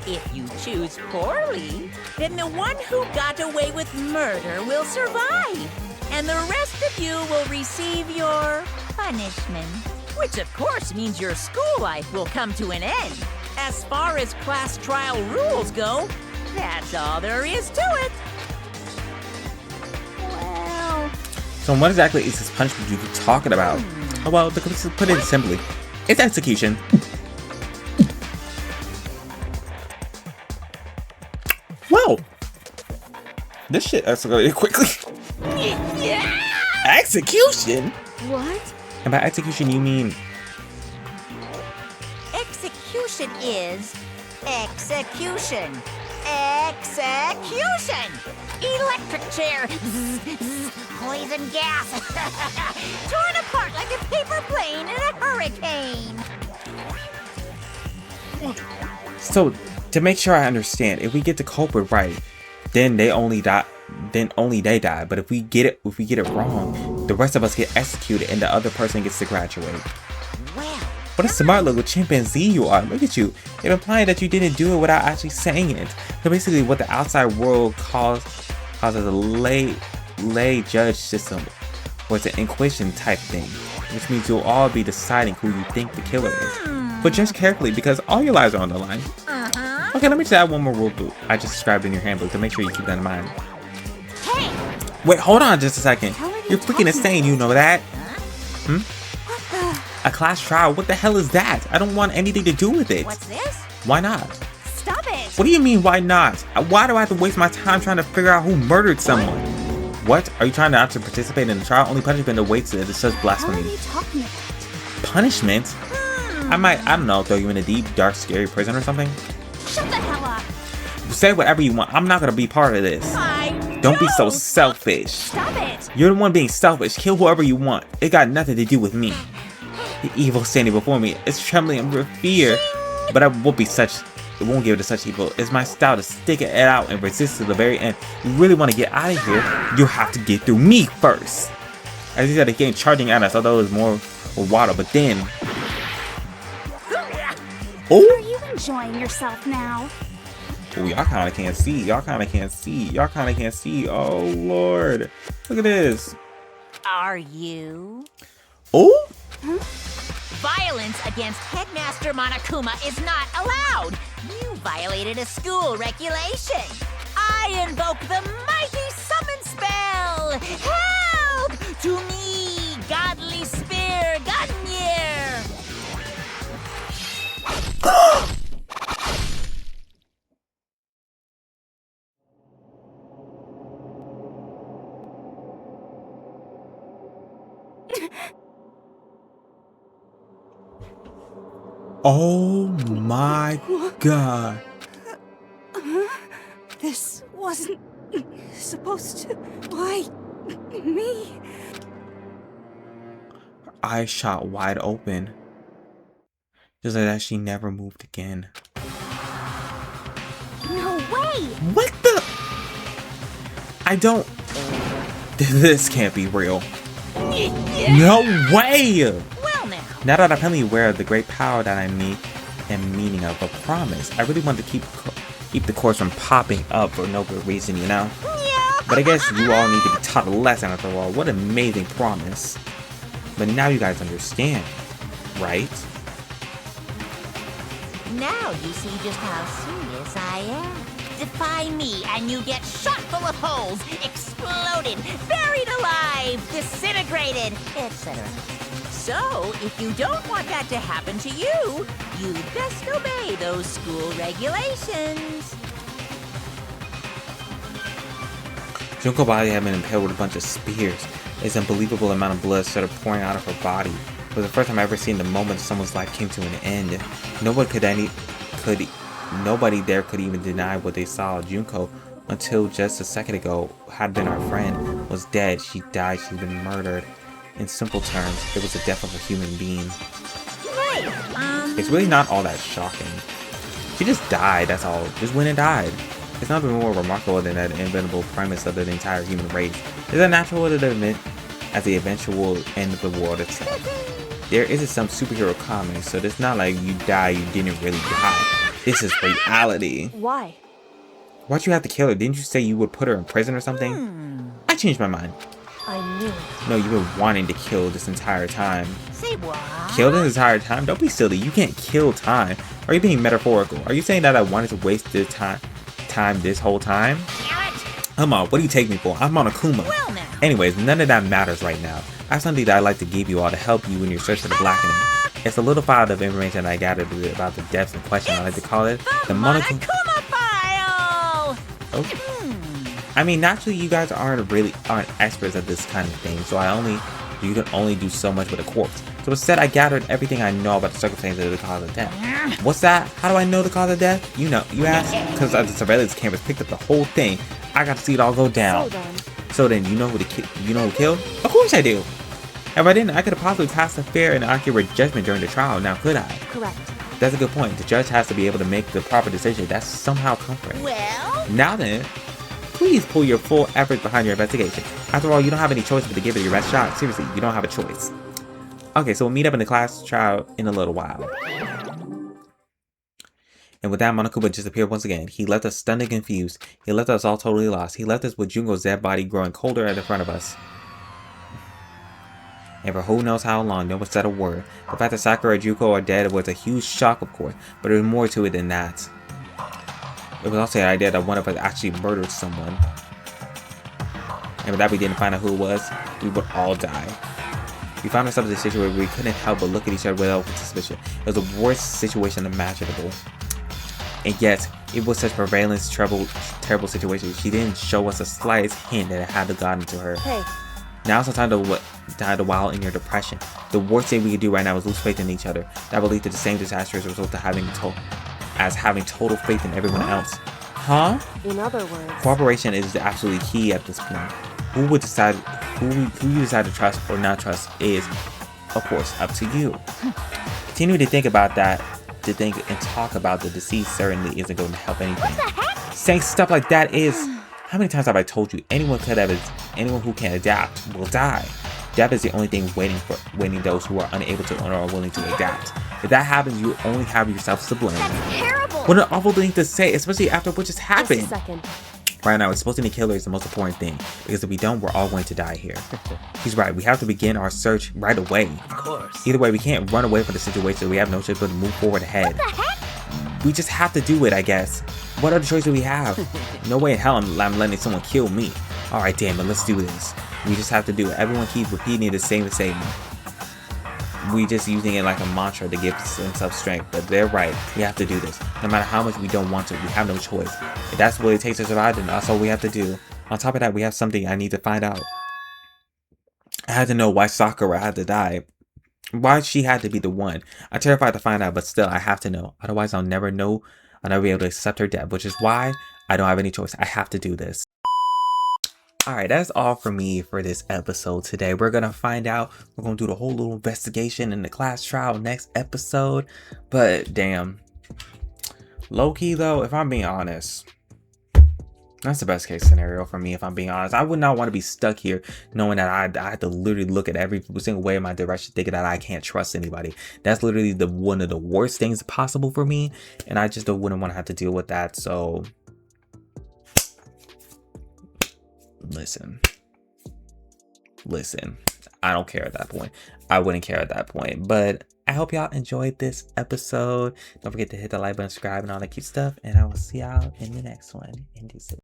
if you choose poorly, then the one who got away with murder will survive, and the rest of you will receive your punishment. Which of course means your school life will come to an end. As far as class trial rules go, that's all there is to it. Well... So what exactly is this punishment you're talking about? Oh, well, to put it simply, it's execution. Whoa! This shit escalated quickly. Execution? What? And by execution, you mean... Execution is execution. Execution! Electric chair. Poison gas. Torn apart like a paper plane in a hurricane. So, to make sure I understand, if we get the culprit right, then they only die. Then only they die. But if we get it wrong, the rest of us get executed, and the other person gets to graduate. Well, what a smart little chimpanzee you are! Look at you. You're implying that you didn't do it without actually saying it. So basically, what the outside world calls a lay judge system, or it's an inquisition type thing, which means you'll all be deciding who you think the killer is. But just carefully, because all your lives are on the line. Okay, let me just add one more rule book I just described in your handbook to make sure you keep that in mind. hey! Wait, hold on just a second. You're freaking insane, you know that? A class trial? What the hell is that? I don't want anything to do with it. What's this? Why not? Stop it! What do you mean, why not? Why do I have to waste my time trying to figure out who murdered someone? What? Are you trying not to participate in the trial? Only punishment awaits it. It's such What blasphemy. are you talking about? Punishment? I don't know, throw you in a deep, dark, scary prison or something? Shut the hell up! Say whatever you want. I'm not gonna be part of this. Don't be so selfish. Stop it! You're the one being selfish. Kill whoever you want. It got nothing to do with me. The evil standing before me is trembling in fear. But I won't be such. It won't give it to such people. It's my style to stick it out and resist to the very end. You really want to get out of here, you have to get through me first. As you said, it came charging at us, although it was more water. But then... Are you enjoying yourself now? Oh, y'all kind of can't see. Y'all kind of can't see. Y'all kind of can't see. Oh, Lord. Look at this. Are you? Oh? Violence against Headmaster Monokuma is not allowed. You violated a school regulation. I invoke the mighty summon spell. Help! To me, godly spear, Godmir! Oh my God. This wasn't supposed to... Why? Me? Her eyes shot wide open. Just like that, she never moved again. No way! What the? I don't... This can't be real. No way! Well now. Now that I'm apparently aware of the great power that I need and meaning of a promise, I really want to keep the course from popping up for no good reason, you know? But I guess you all need to be taught a lesson after all. What an amazing promise. But now you guys understand, right? Now you see just how serious I am. Defy me and you get shot full of holes, exploded, buried alive, disintegrated, etc. So, if you don't want that to happen to you, you'd best obey those school regulations. Junko's body had been impaled with a bunch of spears. This unbelievable amount of blood started pouring out of her body. It was the first time I ever seen the moment someone's life came to an end. Nobody there could even deny what they saw. Junko, until just a second ago, had been our friend, was dead. She died. She's been murdered. In simple terms, it was the death of a human being. Right, It's really not all that shocking. She just died, that's all. Just went and died. It's nothing more remarkable than that inventable premise of the entire human race. Is that natural to admit as the eventual end of the world itself? There isn't some superhero comic, so it's not like you die, you didn't really die. This is reality. Why? Why'd you have to kill her? Didn't you say you would put her in prison or something? I changed my mind. I knew it. No, you've been wanting to kill this entire time. say what? Kill this entire time? Don't be silly. You can't kill time. Are you being metaphorical? Are you saying that I wanted to waste the time this whole time? Damn it. Come on, what do you take me for? I'm on Akuma. Well now. Anyways, none of that matters right now. I have something that I'd like to give you all to help you in your search for the blackening. It's a little file of information that I gathered about the deaths in question. I like to call it the Monokuma file. Oh. I mean, naturally, you guys aren't experts at this kind of thing, so you can only do so much with a corpse. So instead, I gathered everything I know about the circumstances of the cause of death. What's that? How do I know the cause of death? You know, you ask? Because the surveillance cameras picked up the whole thing. I got to see it all go down. So then, you know who killed? Of course I do. If I didn't, I could have possibly passed a fair and accurate judgment during the trial. Now, could I? Correct. That's a good point. The judge has to be able to make the proper decision. That's somehow comforting. Well, Now then, please pull your full effort behind your investigation. After all, you don't have any choice but to give it your best shot. Seriously, you don't have a choice. Okay, so we'll meet up in the class trial in a little while. And with that, Monokuma disappeared once again. He left us stunned and confused. He left us all totally lost. He left us with Junko's dead body growing colder at the front of us. And for who knows how long, no one said a word. The fact that Sakura and Junko are dead was a huge shock, of course, but there was more to it than that. It was also the idea that one of us actually murdered someone. And with that, we didn't find out who it was. We would all die. We found ourselves in a situation where we couldn't help but look at each other without suspicion. It was the worst situation imaginable. And yet, it was such a prevalent, terrible situation. She didn't show us the slightest hint that it had gotten to her. Hey. Now it's time to wallow in your depression. The worst thing we could do right now is lose faith in each other. That will lead to the same disastrous result of having total faith in everyone else. Huh? In other words, Cooperation is absolutely key at this point. Who you decide to trust or not trust is, of course, up to you. Continuing to think about that, to think and talk about the deceased certainly isn't going to help anything. Saying stuff like that is, how many times have I told you, anyone who can adapt will die. Death is the only thing waiting those who are unable to or are willing to adapt. If that happens, you only have yourselves to blame. That's terrible! What an awful thing to say, especially after what just happened. just a second. Right now, exposing the killer is the most important thing, because if we don't, we're all going to die here. He's right, we have to begin our search right away. Of course. Either way, we can't run away from the situation. We have no choice but to move forward ahead. What the heck? We just have to do it, I guess. What other choice do we have? No way in hell I'm letting someone kill me. Alright, damn it, let's do this. We just have to do it. Everyone keeps repeating the same statement. We just using it like a mantra to give themselves strength. But they're right. We have to do this. No matter how much we don't want to, we have no choice. If that's what it takes to survive, then that's all we have to do. On top of that, we have something I need to find out. I had to know why Sakura had to die. Why she had to be the one. I'm terrified to find out, but still, I have to know. Otherwise, I'll never know. I'll never be able to accept her death, which is why I don't have any choice. I have to do this. Alright, that's all for me for this episode today. We're going to find out. We're going to do the whole little investigation in the class trial next episode. But, damn. Low-key, though, if I'm being honest, that's the best case scenario for me, if I'm being honest. I would not want to be stuck here knowing that I have to literally look at every single way in my direction thinking that I can't trust anybody. That's literally one of the worst things possible for me. And I just wouldn't want to have to deal with that. So, listen, I don't care at that point. I wouldn't care at that point. But I hope y'all enjoyed this episode. Don't forget to hit the like button, subscribe, and all that cute stuff. And I will see y'all in the next one.